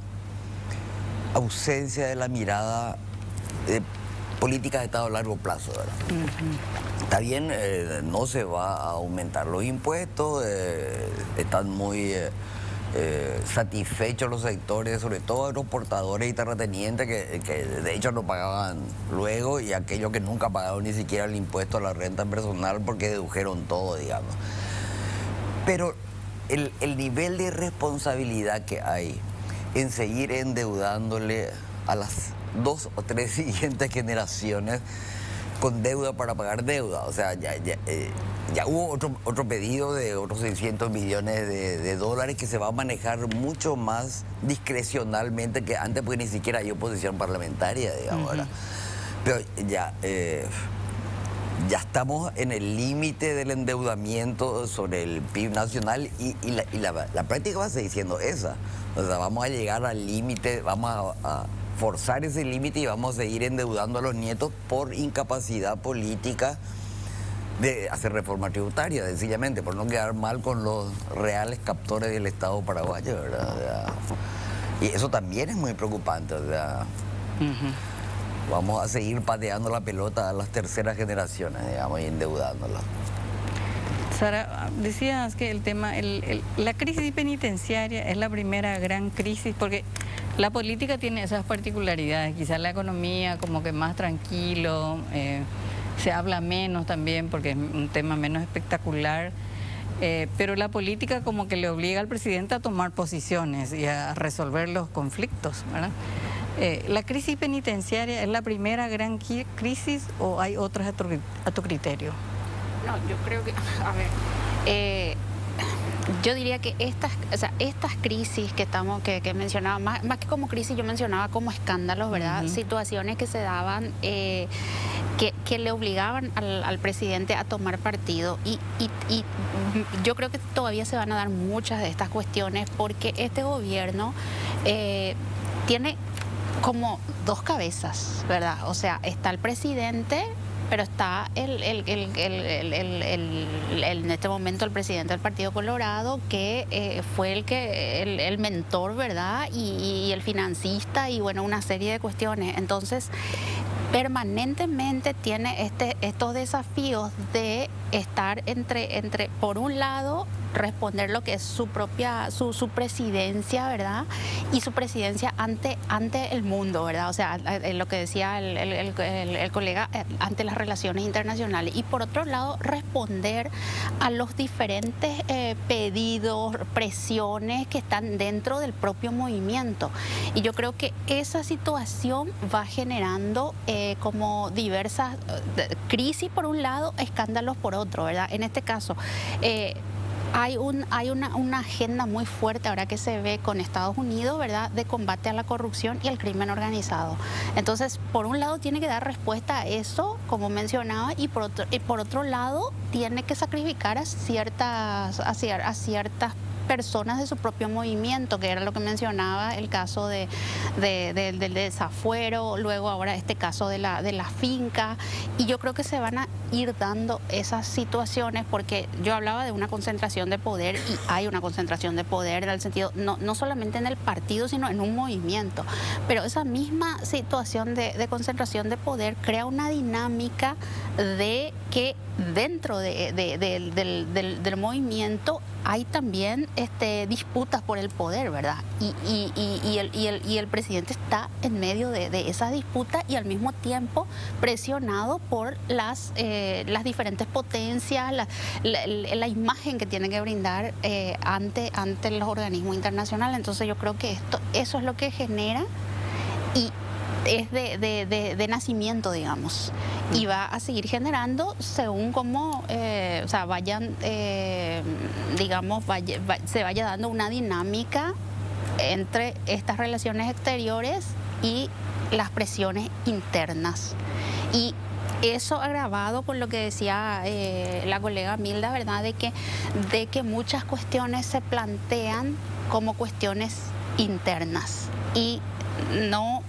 D: ausencia de la mirada política de Estado a largo plazo, ¿verdad? Está bien, no se va a aumentar los impuestos, están muy satisfechos los sectores, sobre todo aeroportadores y terratenientes que de hecho no pagaban luego, y aquellos que nunca pagaron ni siquiera el impuesto a la renta personal porque dedujeron todo, digamos. Pero el nivel de responsabilidad que hay en seguir endeudándole a las 2 o 3 siguientes generaciones con deuda para pagar deuda. O sea, ya hubo otro pedido de otros 600 millones de dólares que se va a manejar mucho más discrecionalmente que antes, porque ni siquiera hay oposición parlamentaria, digamos, ¿verdad? Pero ya estamos en el límite del endeudamiento sobre el PIB nacional y la práctica va a seguir siendo esa. O sea, vamos a llegar al límite, vamos a forzar ese límite y vamos a seguir endeudando a los nietos por incapacidad política de hacer reforma tributaria, sencillamente, por no quedar mal con los reales captores del Estado paraguayo, ¿verdad? O sea, y eso también es muy preocupante, o sea, vamos a seguir pateando la pelota a las terceras generaciones, digamos, y endeudándolas.
A: Sara, decías que el tema, la crisis penitenciaria es la primera gran crisis, porque la política tiene esas particularidades, quizás la economía como que más tranquilo, se habla menos también porque es un tema menos espectacular, pero la política como que le obliga al presidente a tomar posiciones y a resolver los conflictos, ¿verdad? ¿La crisis penitenciaria es la primera gran crisis o hay otras a tu criterio?
B: No, yo creo que, a ver, yo diría que estas crisis que mencionaba, más que como crisis, yo mencionaba como escándalos, ¿verdad? Situaciones que se daban, que le obligaban al presidente a tomar partido. Y yo creo que todavía se van a dar muchas de estas cuestiones porque este gobierno tiene como dos cabezas, ¿verdad? O sea, está el presidente, pero está en este momento el presidente del Partido Colorado, que fue el mentor, ¿verdad? Y el financista y bueno, una serie de cuestiones. Entonces, permanentemente tiene estos desafíos de estar entre por un lado, responder lo que es su presidencia, ¿verdad? Y su presidencia ante el mundo, ¿verdad? O sea, lo que decía el colega, ante las relaciones internacionales. Y por otro lado, responder a los diferentes pedidos, presiones que están dentro del propio movimiento. Y yo creo que esa situación va generando como diversas crisis por un lado, escándalos por otro, ¿verdad? En este caso, hay una agenda muy fuerte ahora que se ve con Estados Unidos, ¿verdad?, de combate a la corrupción y el crimen organizado. Entonces, por un lado tiene que dar respuesta a eso, como mencionaba, y por otro lado tiene que sacrificar a ciertas personas de su propio movimiento, que era lo que mencionaba, el caso del desafuero, luego ahora este caso de la finca, y yo creo que se van a ir dando esas situaciones porque yo hablaba de una concentración de poder y hay una concentración de poder en el sentido, no solamente en el partido, sino en un movimiento, pero esa misma situación de concentración de poder crea una dinámica de que dentro del movimiento hay también disputas por el poder, ¿verdad? Y el presidente está en medio de esa disputa y al mismo tiempo presionado por las diferentes potencias, la imagen que tiene que brindar ante los organismos internacionales. Entonces yo creo que eso es lo que genera y es de nacimiento, digamos, y va a seguir generando según cómo vayan, digamos, se vaya dando una dinámica entre estas relaciones exteriores y las presiones internas. Y eso agravado con lo que decía la colega Milda, ¿verdad?, de que muchas cuestiones se plantean como cuestiones internas y no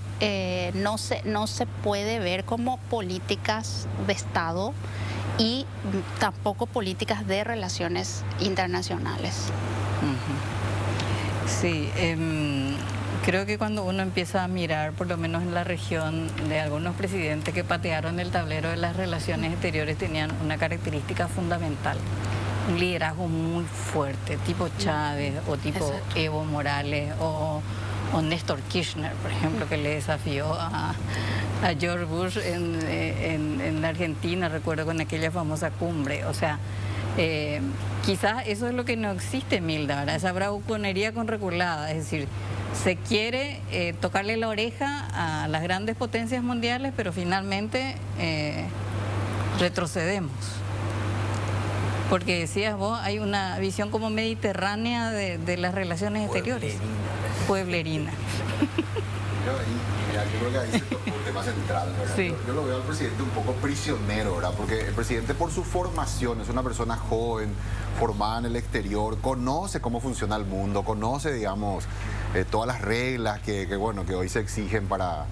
B: se puede ver como políticas de Estado y tampoco políticas de relaciones internacionales.
A: Sí, creo que cuando uno empieza a mirar, por lo menos en la región, de algunos presidentes que patearon el tablero de las relaciones exteriores, tenían una característica fundamental: un liderazgo muy fuerte, tipo Chávez o tipo Exacto. Evo Morales o Néstor Kirchner, por ejemplo, que le desafió a George Bush en la Argentina, recuerdo, con aquella famosa cumbre. O sea, quizás eso es lo que no existe, Milda, ¿verdad? Esa bravuconería con reculada, es decir, se quiere tocarle la oreja a las grandes potencias mundiales, pero finalmente retrocedemos. Porque decías vos, hay una visión como mediterránea de las relaciones exteriores. Pueblerina.
C: Yo creo que ahí se tocó un tema central, ¿verdad? Sí. Yo lo veo al presidente un poco prisionero, ¿verdad? Porque el presidente, por su formación, es una persona joven, formada en el exterior, conoce cómo funciona el mundo, conoce, digamos, todas las reglas que hoy se exigen para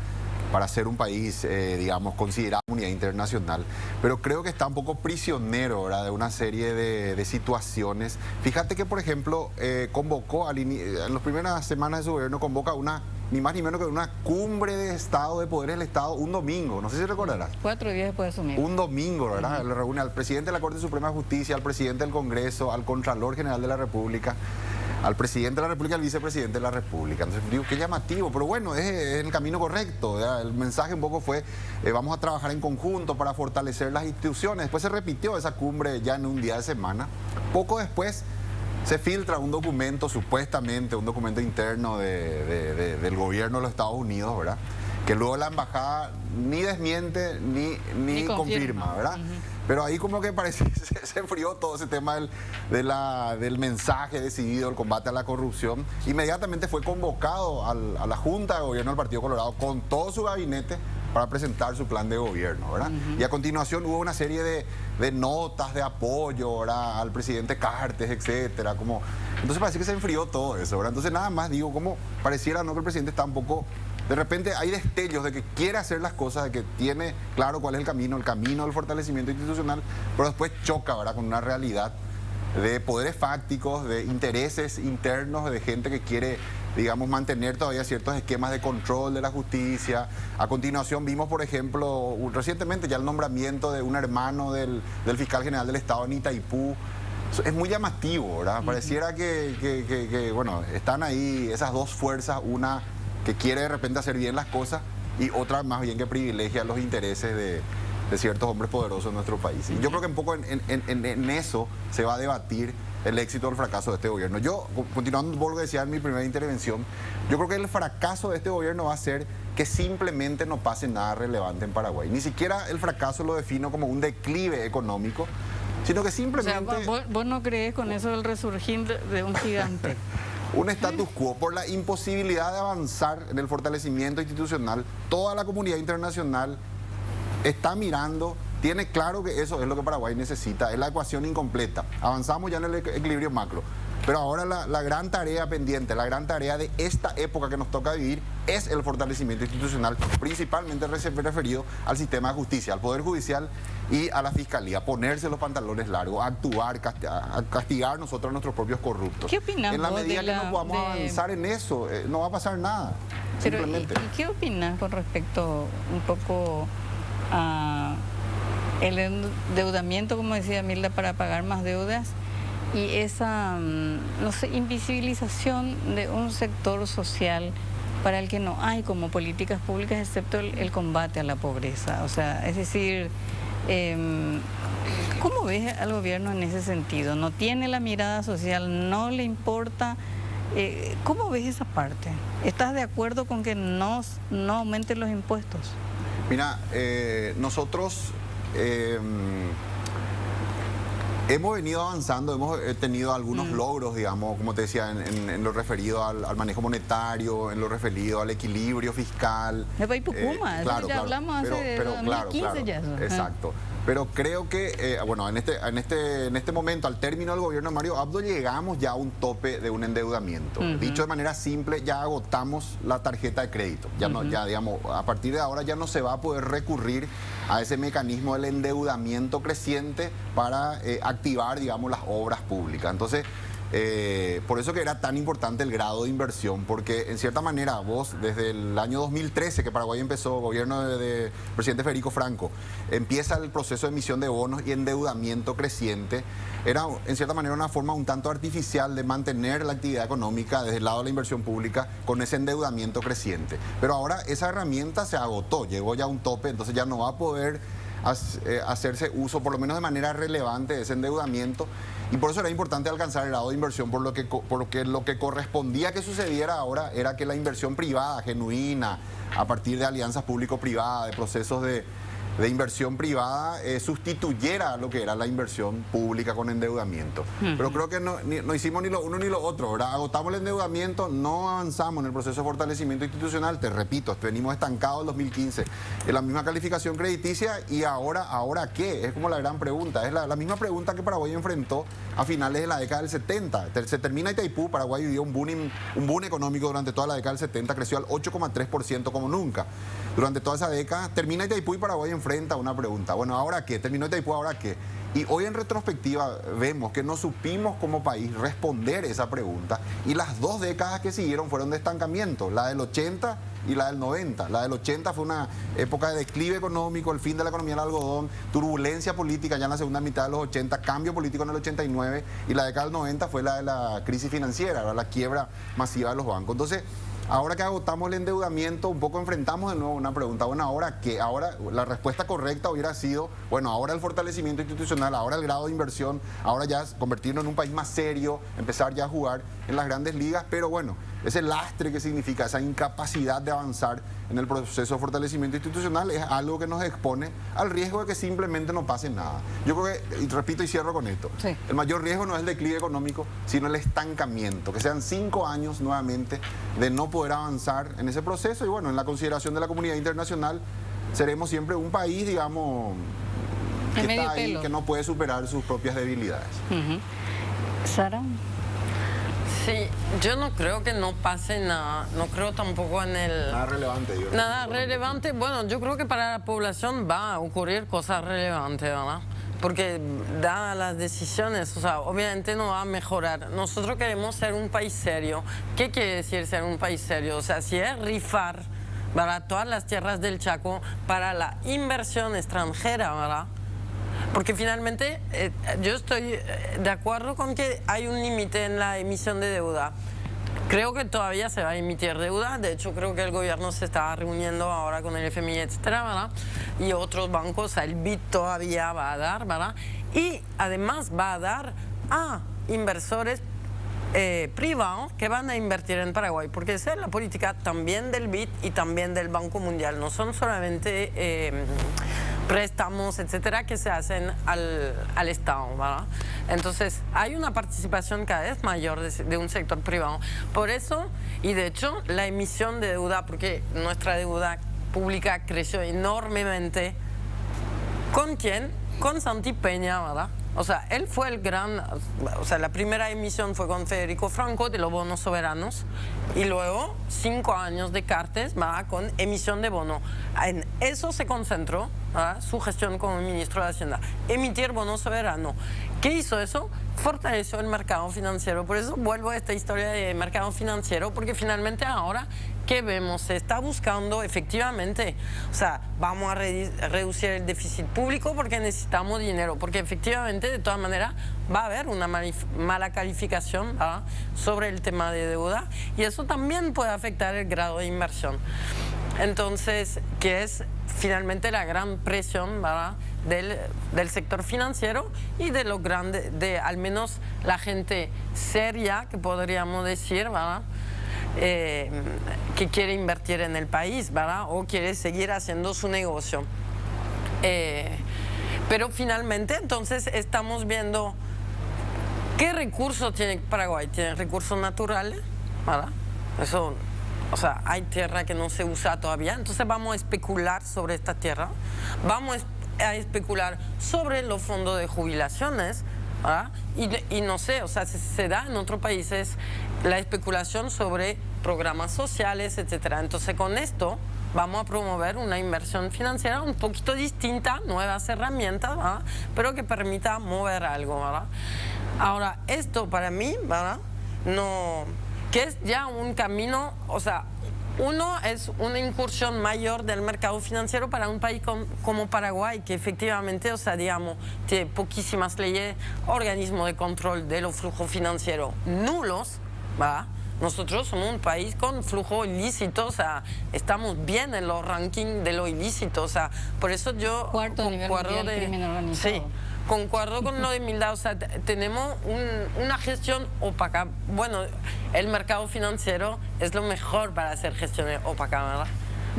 C: ser un país, digamos, considerado comunidad internacional. Pero creo que está un poco prisionero, ¿verdad?, de una serie de situaciones. Fíjate que, por ejemplo, convocó, en las primeras semanas de su gobierno, convoca una ni más ni menos que en una cumbre de Estado, de poderes del Estado, un domingo, no sé si recordarás.
A: 4 días después de asumir.
C: Un domingo, ¿verdad? Le reúne al presidente de la Corte Suprema de Justicia, al presidente del Congreso, al Contralor General de la República, al presidente de la República y al vicepresidente de la República. Entonces digo, qué llamativo, pero bueno, es el camino correcto, ¿verdad? El mensaje un poco fue, vamos a trabajar en conjunto para fortalecer las instituciones. Después se repitió esa cumbre ya en un día de semana. Poco después se filtra un documento, supuestamente un documento interno del gobierno de los Estados Unidos, ¿verdad? Que luego la embajada ni desmiente ni confirma, ¿verdad? Pero ahí como que parece se enfrió todo ese tema del mensaje decidido, el combate a la corrupción. Inmediatamente fue convocado a la Junta de Gobierno del Partido Colorado con todo su gabinete para presentar su plan de gobierno, ¿verdad? Y a continuación hubo una serie de notas de apoyo, ¿verdad? Al presidente Cartes, etcétera, como... Entonces parece que se enfrió todo eso, ¿verdad? Entonces nada más digo, como pareciera no que el presidente está un poco... De repente hay destellos de que quiere hacer las cosas, de que tiene claro cuál es el camino del fortalecimiento institucional, pero después choca, ¿verdad? Con una realidad de poderes fácticos, de intereses internos, de gente que quiere, digamos, mantener todavía ciertos esquemas de control de la justicia. A continuación vimos, por ejemplo, recientemente ya el nombramiento de un hermano del fiscal general del Estado en Itaipú. Es muy llamativo, ¿verdad? Pareciera que, bueno, están ahí esas dos fuerzas, una que quiere de repente hacer bien las cosas y otra más bien que privilegia los intereses de ciertos hombres poderosos en nuestro país. Y yo creo que un poco en eso se va a debatir el éxito o el fracaso de este gobierno. Yo, continuando por lo que decía en mi primera intervención, yo creo que el fracaso de este gobierno va a ser que simplemente no pase nada relevante en Paraguay. Ni siquiera el fracaso lo defino como un declive económico, sino que simplemente...
A: O sea, vos no crees con eso del resurgir de un gigante.
C: Un status quo por la imposibilidad de avanzar en el fortalecimiento institucional. Toda la comunidad internacional está mirando, tiene claro que eso es lo que Paraguay necesita, es la ecuación incompleta. Avanzamos ya en el equilibrio macro, pero ahora la gran tarea pendiente, la gran tarea de esta época que nos toca vivir es el fortalecimiento institucional, principalmente referido al sistema de justicia, al Poder Judicial y a la Fiscalía, ponerse los pantalones largos, actuar, castigar nosotros a nuestros propios corruptos.
A: ¿Qué opinas
C: En la
A: vos
C: medida que no podamos avanzar en eso, no va a pasar nada,
A: pero,
C: simplemente.
A: ¿y qué opinas con respecto un poco a el endeudamiento, como decía Milda, para pagar más deudas y esa, no sé, invisibilización de un sector social para el que no hay como políticas públicas excepto el combate a la pobreza? O sea, es decir, ¿cómo ves al gobierno en ese sentido? ¿No tiene la mirada social? ¿No le importa? ¿Cómo ves esa parte? ¿Estás de acuerdo con que no aumenten los impuestos?
C: Mira, nosotros hemos venido avanzando, hemos tenido algunos logros, digamos, como te decía, en lo referido al manejo monetario, en lo referido al equilibrio fiscal.
A: Claro, ya hablamos hace 2015 ya eso.
C: Exacto. Pero creo que, bueno, en este momento, al término del gobierno de Mario Abdo, llegamos ya a un tope de un endeudamiento. Dicho de manera simple, ya agotamos la tarjeta de crédito. Ya, ya, digamos, a partir de ahora ya no se va a poder recurrir a ese mecanismo del endeudamiento creciente para activar, digamos, las obras públicas. Entonces, por eso que era tan importante el grado de inversión, porque en cierta manera vos desde el año 2013 que Paraguay empezó, gobierno del presidente Federico Franco, empieza el proceso de emisión de bonos y endeudamiento creciente. Era en cierta manera una forma un tanto artificial de mantener la actividad económica desde el lado de la inversión pública con ese endeudamiento creciente. Pero ahora esa herramienta se agotó, llegó ya a un tope, entonces ya no va a poder hacerse uso, por lo menos de manera relevante, de ese endeudamiento. Y por eso era importante alcanzar el grado de inversión, por lo que correspondía que sucediera ahora era que la inversión privada, genuina, a partir de alianzas público-privadas, de procesos de inversión privada, sustituyera lo que era la inversión pública con endeudamiento. Pero creo que no hicimos ni lo uno ni lo otro, ¿verdad? Agotamos el endeudamiento, no avanzamos en el proceso de fortalecimiento institucional. Te repito, venimos estancados en 2015 en la misma calificación crediticia. Y ahora ¿qué? Es como la gran pregunta. Es la misma pregunta que Paraguay enfrentó a finales de la década del 70. Se termina Itaipú, Paraguay vivió un boom económico durante toda la década del 70, creció al 8,3% como nunca. Durante toda esa década termina Itaipú y Paraguay enfrenta enfrenta a una pregunta. Bueno, ¿ahora qué? Terminó Itaipú, ¿ahora qué? Y hoy en retrospectiva vemos que no supimos como país responder esa pregunta y las 2 décadas que siguieron fueron de estancamiento, la del 80 y la del 90. La del 80 fue una época de declive económico, el fin de la economía del algodón, turbulencia política ya en la segunda mitad de los 80, cambio político en el 89 y la década del 90 fue la de la crisis financiera, la quiebra masiva de los bancos. Entonces, ahora que agotamos el endeudamiento, un poco enfrentamos de nuevo una pregunta, bueno, ¿ahora qué? Ahora la respuesta correcta hubiera sido, bueno, ahora el fortalecimiento institucional, ahora el grado de inversión, ahora ya convertirnos en un país más serio, empezar ya a jugar en las grandes ligas, pero bueno, ese lastre que significa esa incapacidad de avanzar en el proceso de fortalecimiento institucional es algo que nos expone al riesgo de que simplemente no pase nada. Yo creo que, y repito y cierro con esto,
A: sí,
C: el mayor riesgo no es el declive económico, sino el estancamiento, que sean 5 años nuevamente de no poder avanzar en ese proceso y bueno, en la consideración de la comunidad internacional seremos siempre un país, digamos, que está ahí, que no puede superar sus propias debilidades.
A: Sara.
E: Sí, yo no creo que no pase nada, no creo tampoco en el...
C: Nada relevante, digo.
E: Nada relevante, bueno, yo creo que para la población va a ocurrir cosas relevantes, ¿verdad? Porque dadas las decisiones, o sea, obviamente no va a mejorar. Nosotros queremos ser un país serio. ¿Qué quiere decir ser un país serio? O sea, si es rifar, ¿verdad?, todas las tierras del Chaco para la inversión extranjera, ¿verdad? Porque finalmente yo estoy de acuerdo con que hay un límite en la emisión de deuda. Creo que todavía se va a emitir deuda, de hecho creo que el gobierno se está reuniendo ahora con el FMI, etcétera, ¿verdad? Y otros bancos, el BID todavía va a dar, ¿verdad? Y además va a dar a inversores privados que van a invertir en Paraguay, porque esa es la política también del BID y también del Banco Mundial, no son solamente préstamos, etcétera, que se hacen al Estado, ¿verdad? Entonces, hay una participación cada vez mayor de un sector privado. Por eso, y de hecho, la emisión de deuda, porque nuestra deuda pública creció enormemente. ¿Con quién? Con Santi Peña, ¿verdad? O sea, él fue el gran... O sea, la primera emisión fue con Federico Franco de los bonos soberanos y luego 5 años de Cartes, ¿verdad?, con emisión de bono. En eso se concentró, ¿verdad?, su gestión como ministro de Hacienda. Emitir bono soberano. ¿Qué hizo eso? Fortaleció el mercado financiero. Por eso vuelvo a esta historia de mercado financiero, porque finalmente ahora, ¿qué vemos? Se está buscando efectivamente, o sea, vamos a reducir el déficit público porque necesitamos dinero, porque efectivamente, de todas maneras, va a haber una mala calificación, ¿verdad?, sobre el tema de deuda, y eso también puede afectar el grado de inversión. Entonces, que es finalmente la gran presión, ¿verdad?, del sector financiero y de los grandes, de al menos la gente seria, que podríamos decir, ¿verdad?, que quiere invertir en el país, ¿verdad?, o quiere seguir haciendo su negocio. Pero finalmente, entonces, estamos viendo qué recursos tiene Paraguay. Tiene recursos naturales, ¿verdad? Eso, o sea, hay tierra que no se usa todavía, entonces vamos a especular sobre esta tierra, vamos a especular sobre los fondos de jubilaciones, ¿verdad? Y no sé, o sea, se da en otros países la especulación sobre programas sociales, etcétera. Entonces, con esto vamos a promover una inversión financiera un poquito distinta, nuevas herramientas, ¿verdad?, pero que permita mover algo, ¿verdad? Ahora, esto para mí, ¿verdad?, no, que es ya un camino, o sea, uno es una incursión mayor del mercado financiero para un país como Paraguay, que efectivamente, o sea, digamos, tiene poquísimas leyes, organismos de control de los flujos financieros nulos, ¿verdad? Nosotros somos un país con flujo ilícito, o sea, estamos bien en los rankings de lo ilícito, o sea, por eso yo
A: concuerdo
E: sí, concuerdo con lo de Milda, o sea, tenemos una gestión opaca. Bueno, el mercado financiero es lo mejor para hacer gestión opaca, ¿verdad?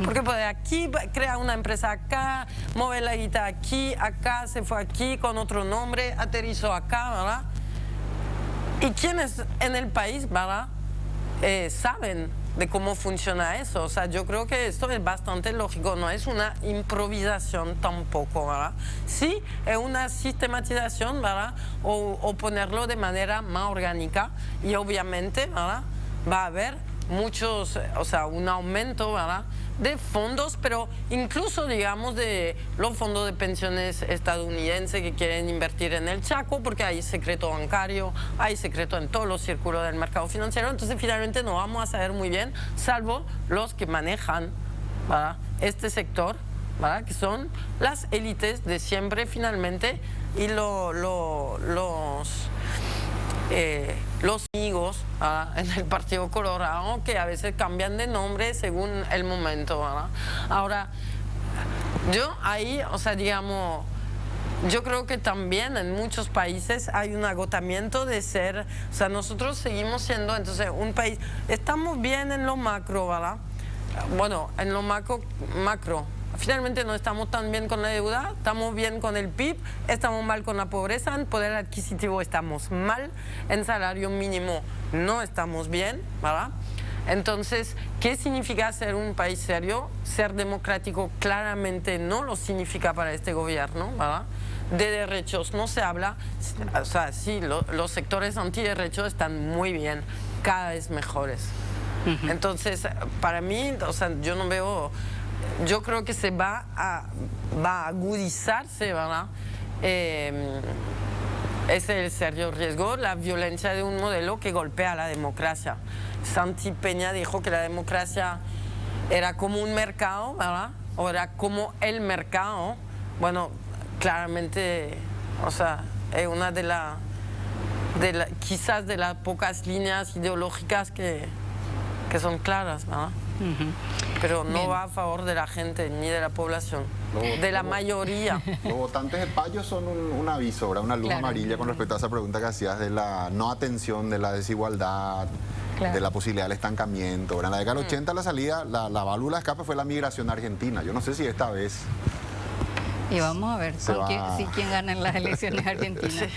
E: Porque puede aquí crear una empresa acá, mover la guita aquí, acá, se fue aquí con otro nombre, aterrizó acá, ¿verdad? Y quienes en el país, ¿verdad?, saben de cómo funciona eso. O sea, yo creo que esto es bastante lógico, no es una improvisación tampoco, ¿verdad? Sí, es una sistematización, ¿verdad?, o ponerlo de manera más orgánica, y obviamente, ¿verdad?, va a haber muchos, o sea, un aumento, ¿verdad?, de fondos, pero incluso, digamos, de los fondos de pensiones estadounidenses que quieren invertir en el Chaco, porque hay secreto bancario, hay secreto en todos los círculos del mercado financiero. Entonces, finalmente no vamos a saber muy bien, salvo los que manejan, ¿verdad?, este sector, ¿verdad?, que son las élites de siempre, finalmente, y los amigos, ¿verdad?, en el Partido Colorado, que a veces cambian de nombre según el momento, ¿verdad? Ahora, yo ahí, o sea, digamos, yo creo que también en muchos países hay un agotamiento de ser, o sea, nosotros seguimos siendo, entonces, un país, estamos bien en lo macro, ¿verdad? Bueno, en lo macro, finalmente no estamos tan bien con la deuda, estamos bien con el PIB, estamos mal con la pobreza, en poder adquisitivo estamos mal, en salario mínimo no estamos bien, ¿verdad? Entonces, ¿qué significa ser un país serio? Ser democrático claramente no lo significa para este gobierno, ¿verdad? De derechos no se habla, o sea, sí, los sectores antiderechos están muy bien, cada vez mejores. Entonces, para mí, o sea, yo no veo... Yo creo que se va a agudizarse, ¿verdad? Ese es el serio riesgo, la violencia de un modelo que golpea a la democracia. Santi Peña dijo que la democracia era como un mercado, ¿verdad? O era como el mercado. Bueno, claramente, o sea, es una quizás de las pocas líneas ideológicas que son claras, ¿verdad? Pero no va a favor de la gente ni de la población, de la mayoría.
C: Los votantes de Payo son un aviso, ¿verdad? Una luz amarilla con respecto a esa pregunta que hacías de la no atención, de la desigualdad, de la posibilidad del estancamiento, ¿verdad? En la década del 80 la salida, la válvula de escape fue la migración argentina. Yo no sé si esta vez...
A: Y vamos a ver quién gana en las elecciones argentinas.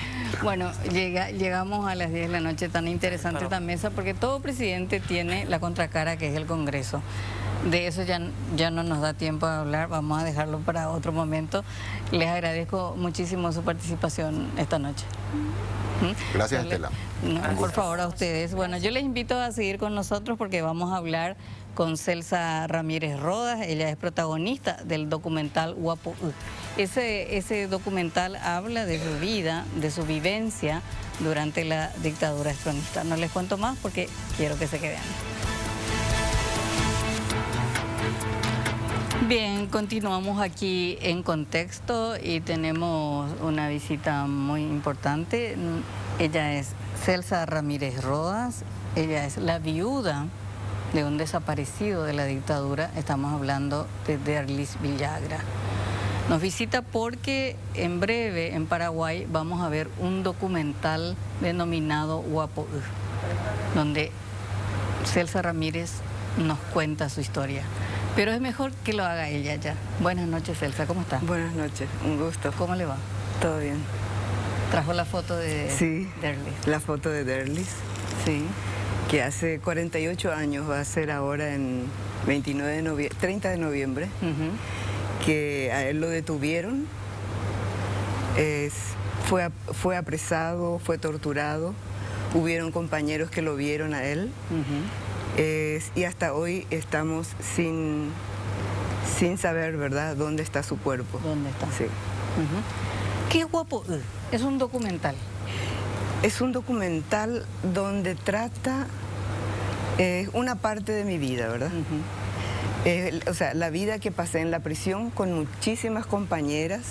A: Bueno, llegamos a las 10 de la noche, tan interesante esta mesa, porque todo presidente tiene la contracara que es el Congreso. De eso ya no nos da tiempo a hablar, vamos a dejarlo para otro momento. Les agradezco muchísimo su participación esta noche.
C: Gracias, Estela.
A: Por favor, a ustedes. Bueno, yo les invito a seguir con nosotros porque vamos a hablar con Celsa Ramírez Rodas. Ella es protagonista del documental Guapo. Ese documental habla de su vida, de su vivencia durante la dictadura estronista. No les cuento más porque quiero que se queden. Bien, continuamos aquí en Contexto y tenemos una visita muy importante. Ella es Celsa Ramírez Rodas, ella es la viuda de un desaparecido de la dictadura, estamos hablando de Derlis Villagra. Nos visita porque en breve en Paraguay vamos a ver un documental denominado Guapo, donde Celsa Ramírez nos cuenta su historia. Pero es mejor que lo haga ella ya. Buenas noches, Celsa, ¿cómo está?
F: Buenas noches, un gusto.
A: ¿Cómo le va?
F: Todo bien.
A: ¿Trajo la foto de Derlis?
F: La foto de Derlis.
A: Sí.
F: Que hace 48 años va a ser ahora en 30 de noviembre, que a él lo detuvieron, fue apresado, fue torturado, hubieron compañeros que lo vieron a él, y hasta hoy estamos sin saber, ¿verdad?, dónde está su cuerpo.
A: ¿Dónde está?
F: Sí.
A: ¿Qué es Guapo? Es un documental.
F: Es un documental donde trata una parte de mi vida, ¿verdad? O sea, la vida que pasé en la prisión con muchísimas compañeras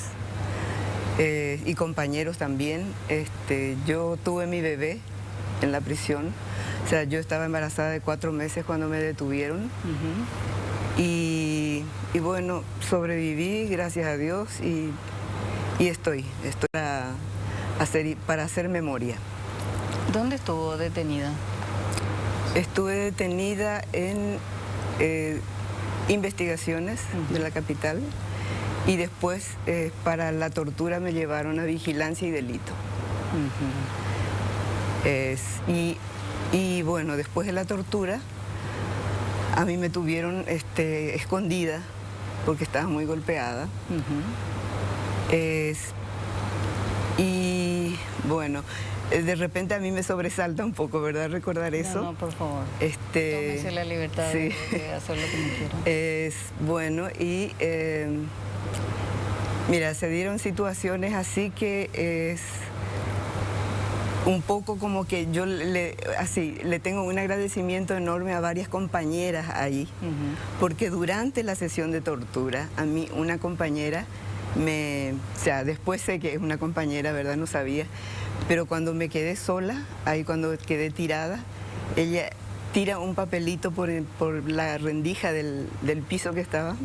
F: y compañeros también. Yo tuve mi bebé en la prisión. O sea, yo estaba embarazada de 4 meses cuando me detuvieron. Y bueno, sobreviví, gracias a Dios, y estoy para hacer memoria.
A: ¿Dónde estuvo detenida?
F: Estuve detenida en investigaciones de la capital y después para la tortura me llevaron a vigilancia y delito. Y bueno, después de la tortura a mí me tuvieron escondida porque estaba muy golpeada. Y bueno, de repente a mí me sobresalta un poco, ¿verdad? Recordar eso.
A: No, por favor. Tómese la libertad
F: sí.
A: de hacer lo que me quiera.
F: Es bueno y mira, se dieron situaciones así que es un poco como que yo le tengo un agradecimiento enorme a varias compañeras ahí, porque durante la sesión de tortura, a mí una compañera o sea, después sé que es una compañera, ¿verdad? No sabía, pero cuando me quedé sola, ahí cuando quedé tirada, ella tira un papelito por la rendija del piso que estaba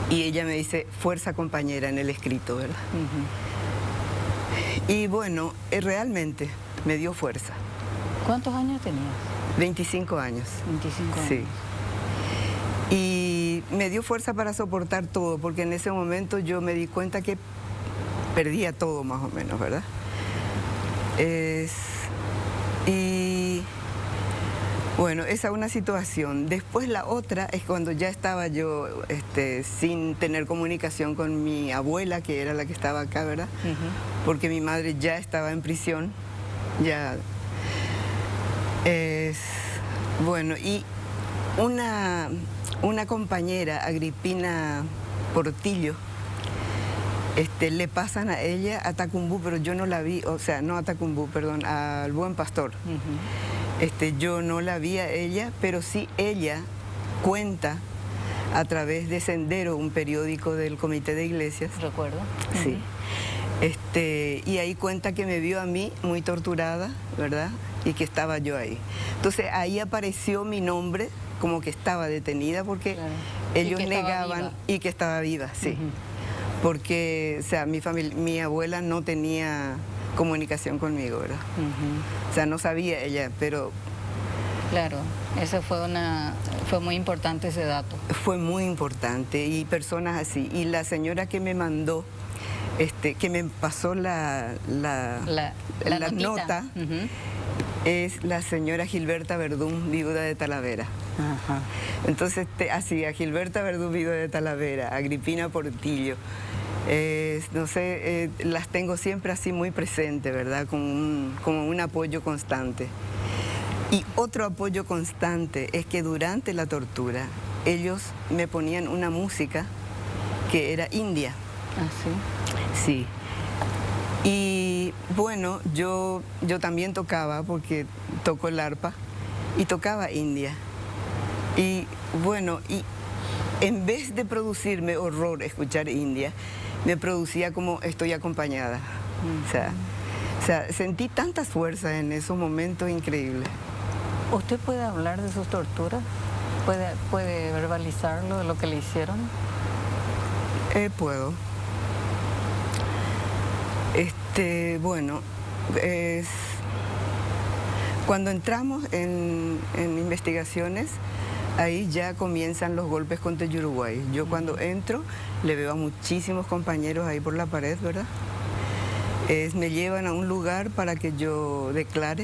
F: y ella me dice, fuerza compañera, en el escrito, ¿verdad? Y bueno, realmente me dio fuerza.
A: ¿Cuántos años tenías?
F: 25 años.
A: 25 años.
F: Sí. Y me dio fuerza para soportar todo, porque en ese momento yo me di cuenta que perdía todo más o menos, ¿verdad? Y bueno, esa es una situación. Después la otra es cuando ya estaba yo sin tener comunicación con mi abuela, que era la que estaba acá, ¿verdad? Porque mi madre ya estaba en prisión, ya. Bueno, y una compañera, Agripina Portillo, le pasan a ella a Tacumbú, pero yo no la vi, o sea, no a Tacumbú, perdón, al Buen Pastor. Yo no la vi a ella, pero sí ella cuenta a través de Sendero, un periódico del Comité de Iglesias.
A: ¿Recuerdo?
F: Sí. Y ahí cuenta que me vio a mí muy torturada, ¿verdad? Y que estaba yo ahí. Entonces ahí apareció mi nombre como que estaba detenida porque ellos negaban y que estaba viva, sí. Porque, o sea, mi abuela no tenía comunicación conmigo, ¿verdad? O sea, no sabía ella, pero...
A: Claro, eso fue muy importante ese dato.
F: Fue muy importante y personas así. Y la señora que me mandó, que me pasó la nota, es la señora Gilberta Verdún, viuda de Talavera. Entonces, así, a Gilberta Verdún, viuda de Talavera, Agripina Portillo, no sé, las tengo siempre así muy presentes, ¿verdad? Como un apoyo constante. Y otro apoyo constante es que durante la tortura ellos me ponían una música que era india.
A: ¿Ah, sí?
F: Sí. Y bueno, yo también tocaba, porque toco el arpa, y tocaba india. Y bueno, y en vez de producirme horror escuchar india, me producía como estoy acompañada. O sea, sentí tantas fuerzas en esos momentos increíbles.
A: ¿Usted puede hablar de sus torturas? ¿Puede verbalizarlo, de lo que le hicieron?
F: Puedo. Bueno, cuando entramos en investigaciones, ahí ya comienzan los golpes contra Uruguay. Yo cuando entro le veo a muchísimos compañeros ahí por la pared, ¿verdad? Me llevan a un lugar para que yo declaro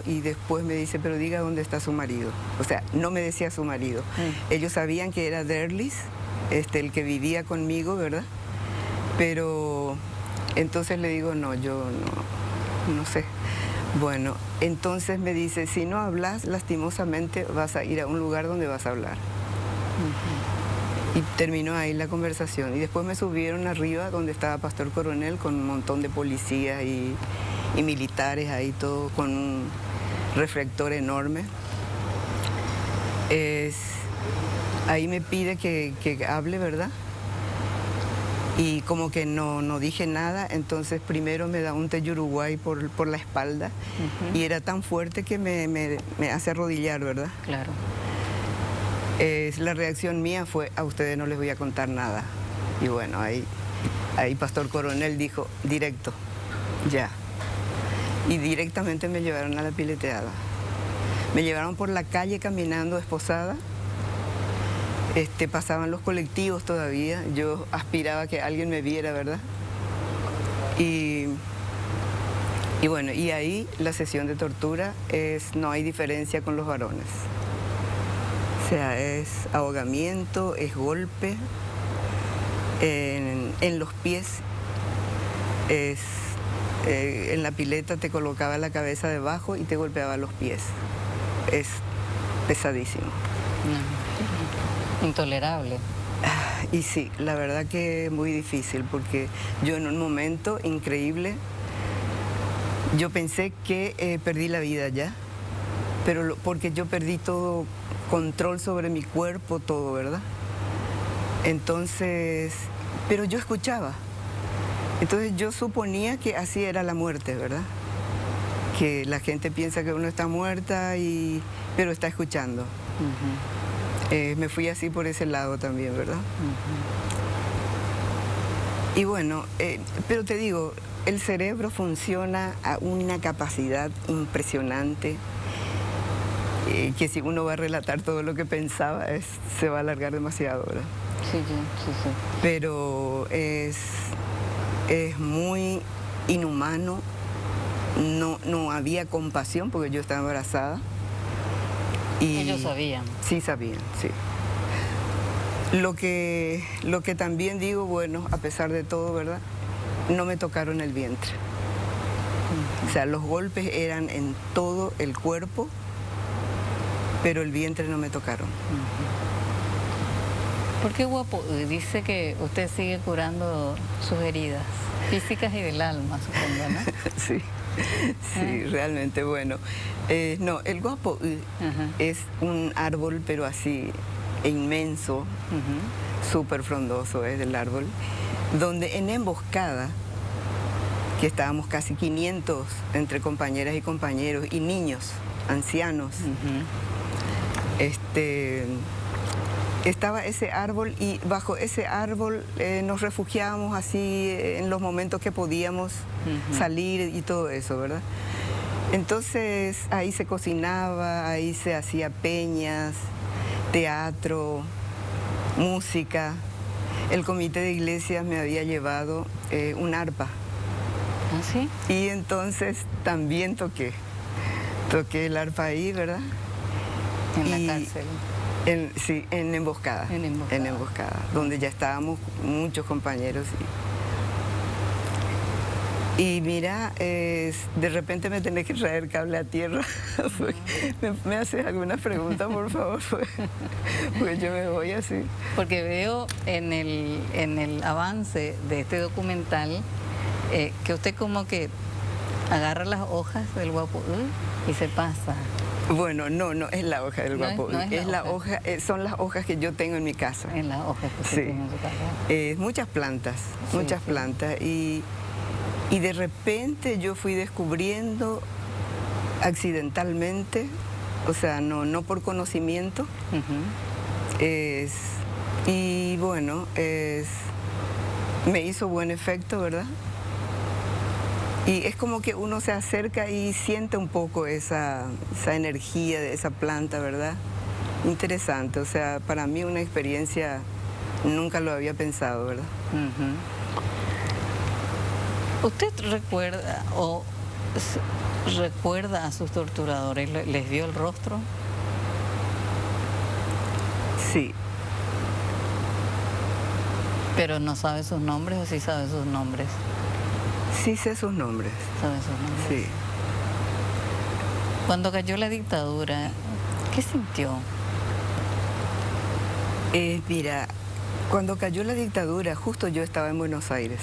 F: y después me dice, pero diga dónde está su marido. O sea, no me decía su marido. Ellos sabían que era Derlis, el que vivía conmigo, ¿verdad? Pero entonces le digo, no, yo no sé. Bueno, entonces me dice, si no hablas, lastimosamente vas a ir a un lugar donde vas a hablar. Y terminó ahí la conversación. Y después me subieron arriba donde estaba Pastor Coronel con un montón de policías y militares ahí, todo con un reflector enorme. Ahí me pide que hable, ¿verdad? Y como que no dije nada, entonces primero me da un té Uruguay por la espalda y era tan fuerte que me hace arrodillar, ¿verdad?
A: Claro.
F: La reacción mía fue, a ustedes no les voy a contar nada. Y bueno, ahí Pastor Coronel dijo, directo, ya. Y directamente me llevaron a la pileteada. Me llevaron por la calle caminando esposada. Pasaban los colectivos todavía, yo aspiraba a que alguien me viera, ¿verdad? Y bueno, y ahí la sesión de tortura no hay diferencia con los varones. O sea, es ahogamiento, es golpe en los pies es, en la pileta te colocaba la cabeza debajo y te golpeaba los pies. Es pesadísimo.
A: No. Intolerable.
F: Y sí, la verdad que es muy difícil porque yo en un momento increíble, yo pensé que perdí la vida ya, pero porque yo perdí todo control sobre mi cuerpo, todo, ¿verdad? Entonces, pero yo escuchaba. Entonces yo suponía que así era la muerte, ¿verdad? Que la gente piensa que uno está muerta, pero está escuchando. Me fui así por ese lado también, ¿verdad? Y bueno, pero te digo, el cerebro funciona a una capacidad impresionante, que si uno va a relatar todo lo que pensaba, se va a alargar demasiado, ¿verdad?
A: Sí, sí, sí.
F: Pero es muy inhumano, no había compasión porque yo estaba embarazada. Y
A: ellos sabían.
F: Sí, sabían, sí. Lo que también digo, bueno, a pesar de todo, ¿verdad? No me tocaron el vientre. O sea, los golpes eran en todo el cuerpo, pero el vientre no me tocaron.
A: ¿Por qué guapo? Dice que usted sigue curando sus heridas físicas y del alma, supongo, ¿no?
F: Sí, sí, realmente, bueno. No, el guapo es un árbol, pero así, inmenso, súper frondoso es el árbol, donde en emboscada, que estábamos casi 500 entre compañeras y compañeros, y niños, ancianos, estaba ese árbol, y bajo ese árbol nos refugiábamos así en los momentos que podíamos salir y todo eso, ¿verdad? Entonces ahí se cocinaba, ahí se hacía peñas, teatro, música. El comité de iglesias me había llevado un arpa.
A: ¿Ah, sí?
F: Y entonces también toqué el arpa ahí, ¿verdad?
A: En la cárcel.
F: Sí, en emboscada.
A: En emboscada.
F: En emboscada, donde ya estábamos muchos compañeros. Y mira, de repente me tenés que traer cable a tierra. ¿Me haces alguna pregunta, por favor? Pues yo me voy así.
A: Porque veo en el avance de este documental que usted como que agarra las hojas del guapo y se pasa.
F: Bueno, no es la hoja del guapo.
A: No es la hoja.
F: Son las hojas que yo tengo en mi casa.
A: En las hojas que usted tiene en su casa.
F: Muchas plantas,
A: Sí.
F: plantas. Y de repente yo fui descubriendo accidentalmente, o sea, no por conocimiento. Y bueno, me hizo buen efecto, ¿verdad? Y es como que uno se acerca y siente un poco esa energía de esa planta, ¿verdad? Interesante, o sea, para mí una experiencia, nunca lo había pensado, ¿verdad?
A: ¿Usted recuerda a sus torturadores? ¿Les vio el rostro?
F: Sí.
A: ¿Pero no sabe sus nombres o sí sabe sus nombres?
F: Sí sé sus nombres.
A: ¿Sabe sus nombres?
F: Sí.
A: Cuando cayó la dictadura, ¿qué sintió?
F: Mira, cuando cayó la dictadura, justo yo estaba en Buenos Aires.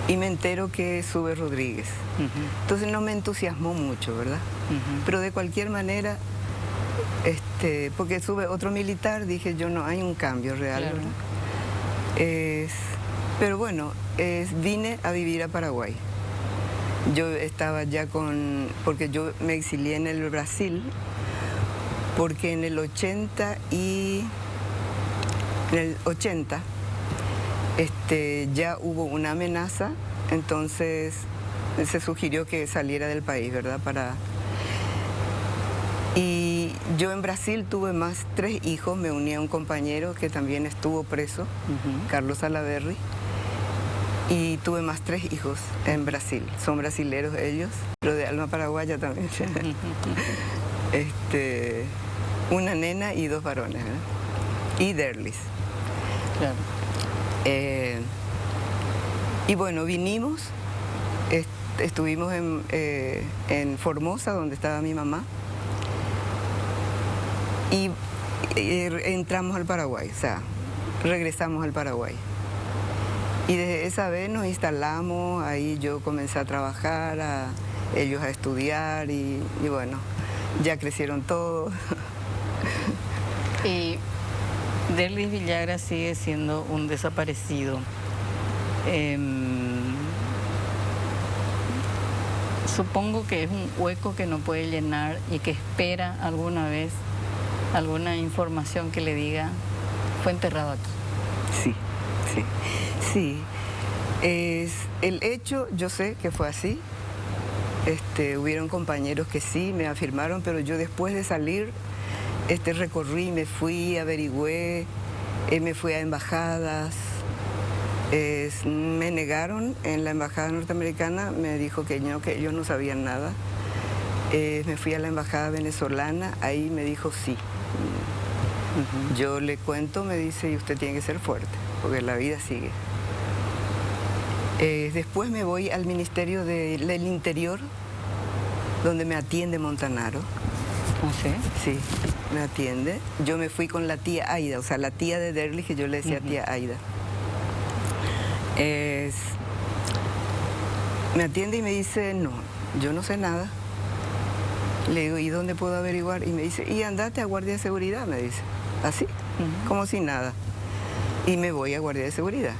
F: Y me entero que sube Rodríguez. Entonces no me entusiasmó mucho, ¿verdad? Pero de cualquier manera, porque sube otro militar, dije yo, no, hay un cambio real,
A: Claro.
F: ¿verdad? Pero bueno, vine a vivir a Paraguay. Yo estaba ya porque yo me exilié en el Brasil, porque en el 80 ya hubo una amenaza, entonces se sugirió que saliera del país, ¿verdad? Y yo en Brasil tuve 3 hijos, me uní a un compañero que también estuvo preso, Carlos Salaverry, y tuve 3 hijos en Brasil. Son brasileros ellos, pero de alma paraguaya también. Una nena y 2 varones, ¿verdad? Y Derlis.
A: Claro.
F: Y bueno, vinimos, estuvimos en Formosa, donde estaba mi mamá, y entramos al Paraguay, o sea, regresamos al Paraguay. Y desde esa vez nos instalamos, ahí yo comencé a trabajar, ellos a estudiar y bueno, ya crecieron todos.
A: Y Derlis Villagra sigue siendo un desaparecido. Supongo que es un hueco que no puede llenar y que espera alguna vez alguna información que le diga, fue enterrado aquí.
F: Sí, sí, sí. El hecho, yo sé que fue así. Hubieron compañeros que sí me afirmaron, pero yo después de salir recorrí, me fui, averigüé, me fui a embajadas. Me negaron en la embajada norteamericana, me dijo que ellos no sabían nada. Me fui a la embajada venezolana, ahí me dijo sí. Yo le cuento, me dice, y usted tiene que ser fuerte, porque la vida sigue. Después me voy al Ministerio del Interior, donde me atiende Montanaro.
A: ¿Ah, sí?
F: Sí, me atiende. Yo me fui con la tía Aida, o sea, la tía de Derlis, que yo le decía tía Aida. Me atiende y me dice, no, yo no sé nada. Le digo, ¿y dónde puedo averiguar? Y me dice, y andate a Guardia de Seguridad, me dice. Así, como si nada. Y me voy a Guardia de Seguridad.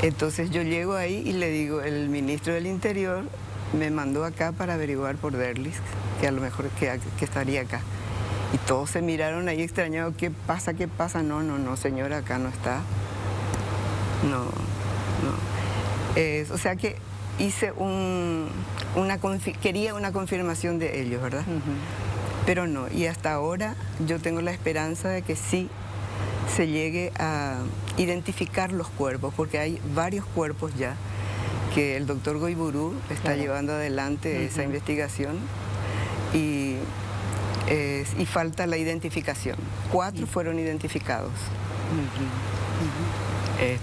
F: Entonces yo llego ahí y le digo, el ministro del Interior me mandó acá para averiguar por Derlis, que a lo mejor que estaría acá. Y todos se miraron ahí extrañados, ¿qué pasa? ¿Qué pasa? No, no, no, señora, acá no está. No, no. O sea que hice quería una confirmación de ellos, ¿verdad? Pero no, y hasta ahora yo tengo la esperanza de que sí se llegue a identificar los cuerpos, porque hay varios cuerpos ya que el doctor Goiburú está llevando adelante esa investigación y falta la identificación. 4 fueron identificados,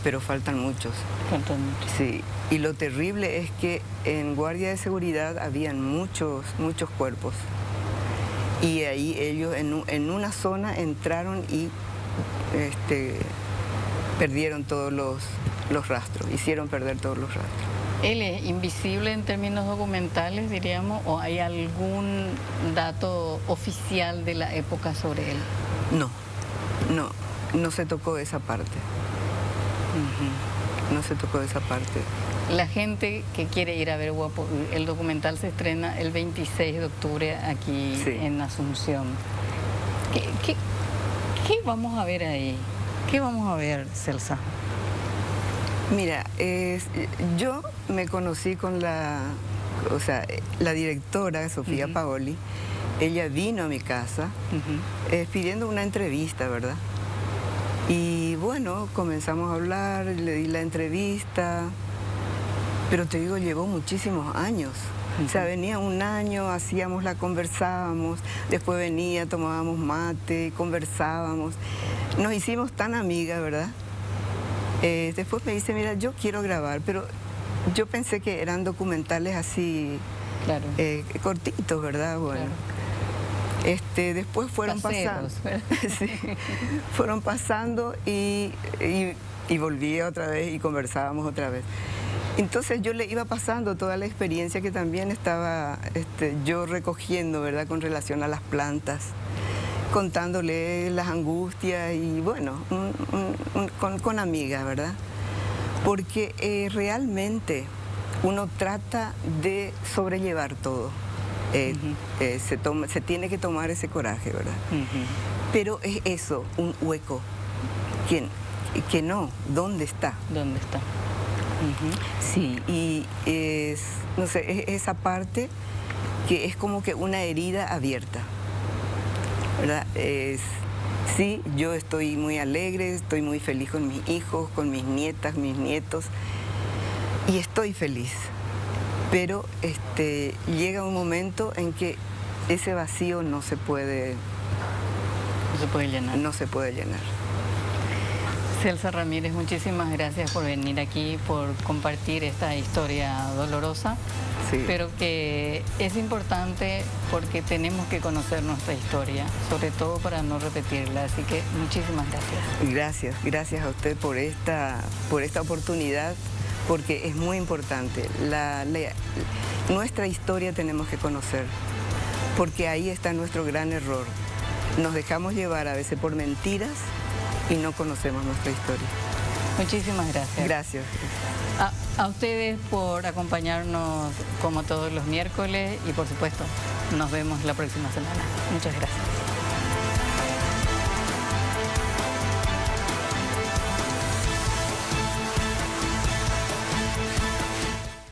F: pero faltan muchos. Sí, y lo terrible es que en Guardia de Seguridad habían muchos cuerpos y ahí ellos en una zona entraron y perdieron todos los rastros, hicieron perder todos los rastros.
A: ¿Él es invisible en términos documentales, diríamos, o hay algún dato oficial de la época sobre él?
F: No se tocó esa parte. No se tocó esa parte.
A: La gente que quiere ir a ver Guapo, el documental se estrena el 26 de octubre aquí en Asunción. ¿Qué vamos a ver ahí? ¿Qué vamos a ver, Celsa?
F: Mira, yo me conocí con la directora, Sofía Paoli. Ella vino a mi casa pidiendo una entrevista, ¿verdad? Y bueno, comenzamos a hablar, le di la entrevista, pero te digo, llevó muchísimos años. O sea, venía un año, conversábamos, después venía, tomábamos mate, conversábamos. Nos hicimos tan amigas, ¿verdad? Después me dice, mira, yo quiero grabar, pero yo pensé que eran documentales así, cortitos, ¿verdad? Bueno, después fueron pasando, sí, fueron pasando y volví otra vez y conversábamos otra vez. Entonces yo le iba pasando toda la experiencia que también estaba yo recogiendo, ¿verdad? Con relación a las plantas, contándole las angustias y bueno, con amigas, ¿verdad? Porque realmente uno trata de sobrellevar todo. Se tiene que tomar ese coraje, ¿verdad? Pero es eso, un hueco. Que no, ¿dónde está?
A: ¿Dónde está?
F: Sí, y no sé, es esa parte que es como que una herida abierta, ¿verdad? Sí, yo estoy muy alegre, estoy muy feliz con mis hijos, con mis nietas, mis nietos, y estoy feliz. Pero llega un momento en que ese vacío no se puede llenar.
A: Celsa Ramírez, muchísimas gracias por venir aquí, por compartir esta historia dolorosa,
F: Sí.
A: pero que es importante porque tenemos que conocer nuestra historia, sobre todo para no repetirla, así que muchísimas gracias.
F: Gracias a usted por esta oportunidad, porque es muy importante. Nuestra historia tenemos que conocer, porque ahí está nuestro gran error. Nos dejamos llevar a veces por mentiras y no conocemos nuestra historia.
A: Muchísimas gracias.
F: Gracias.
A: A ustedes por acompañarnos como todos los miércoles y por supuesto nos vemos la próxima semana. Muchas gracias.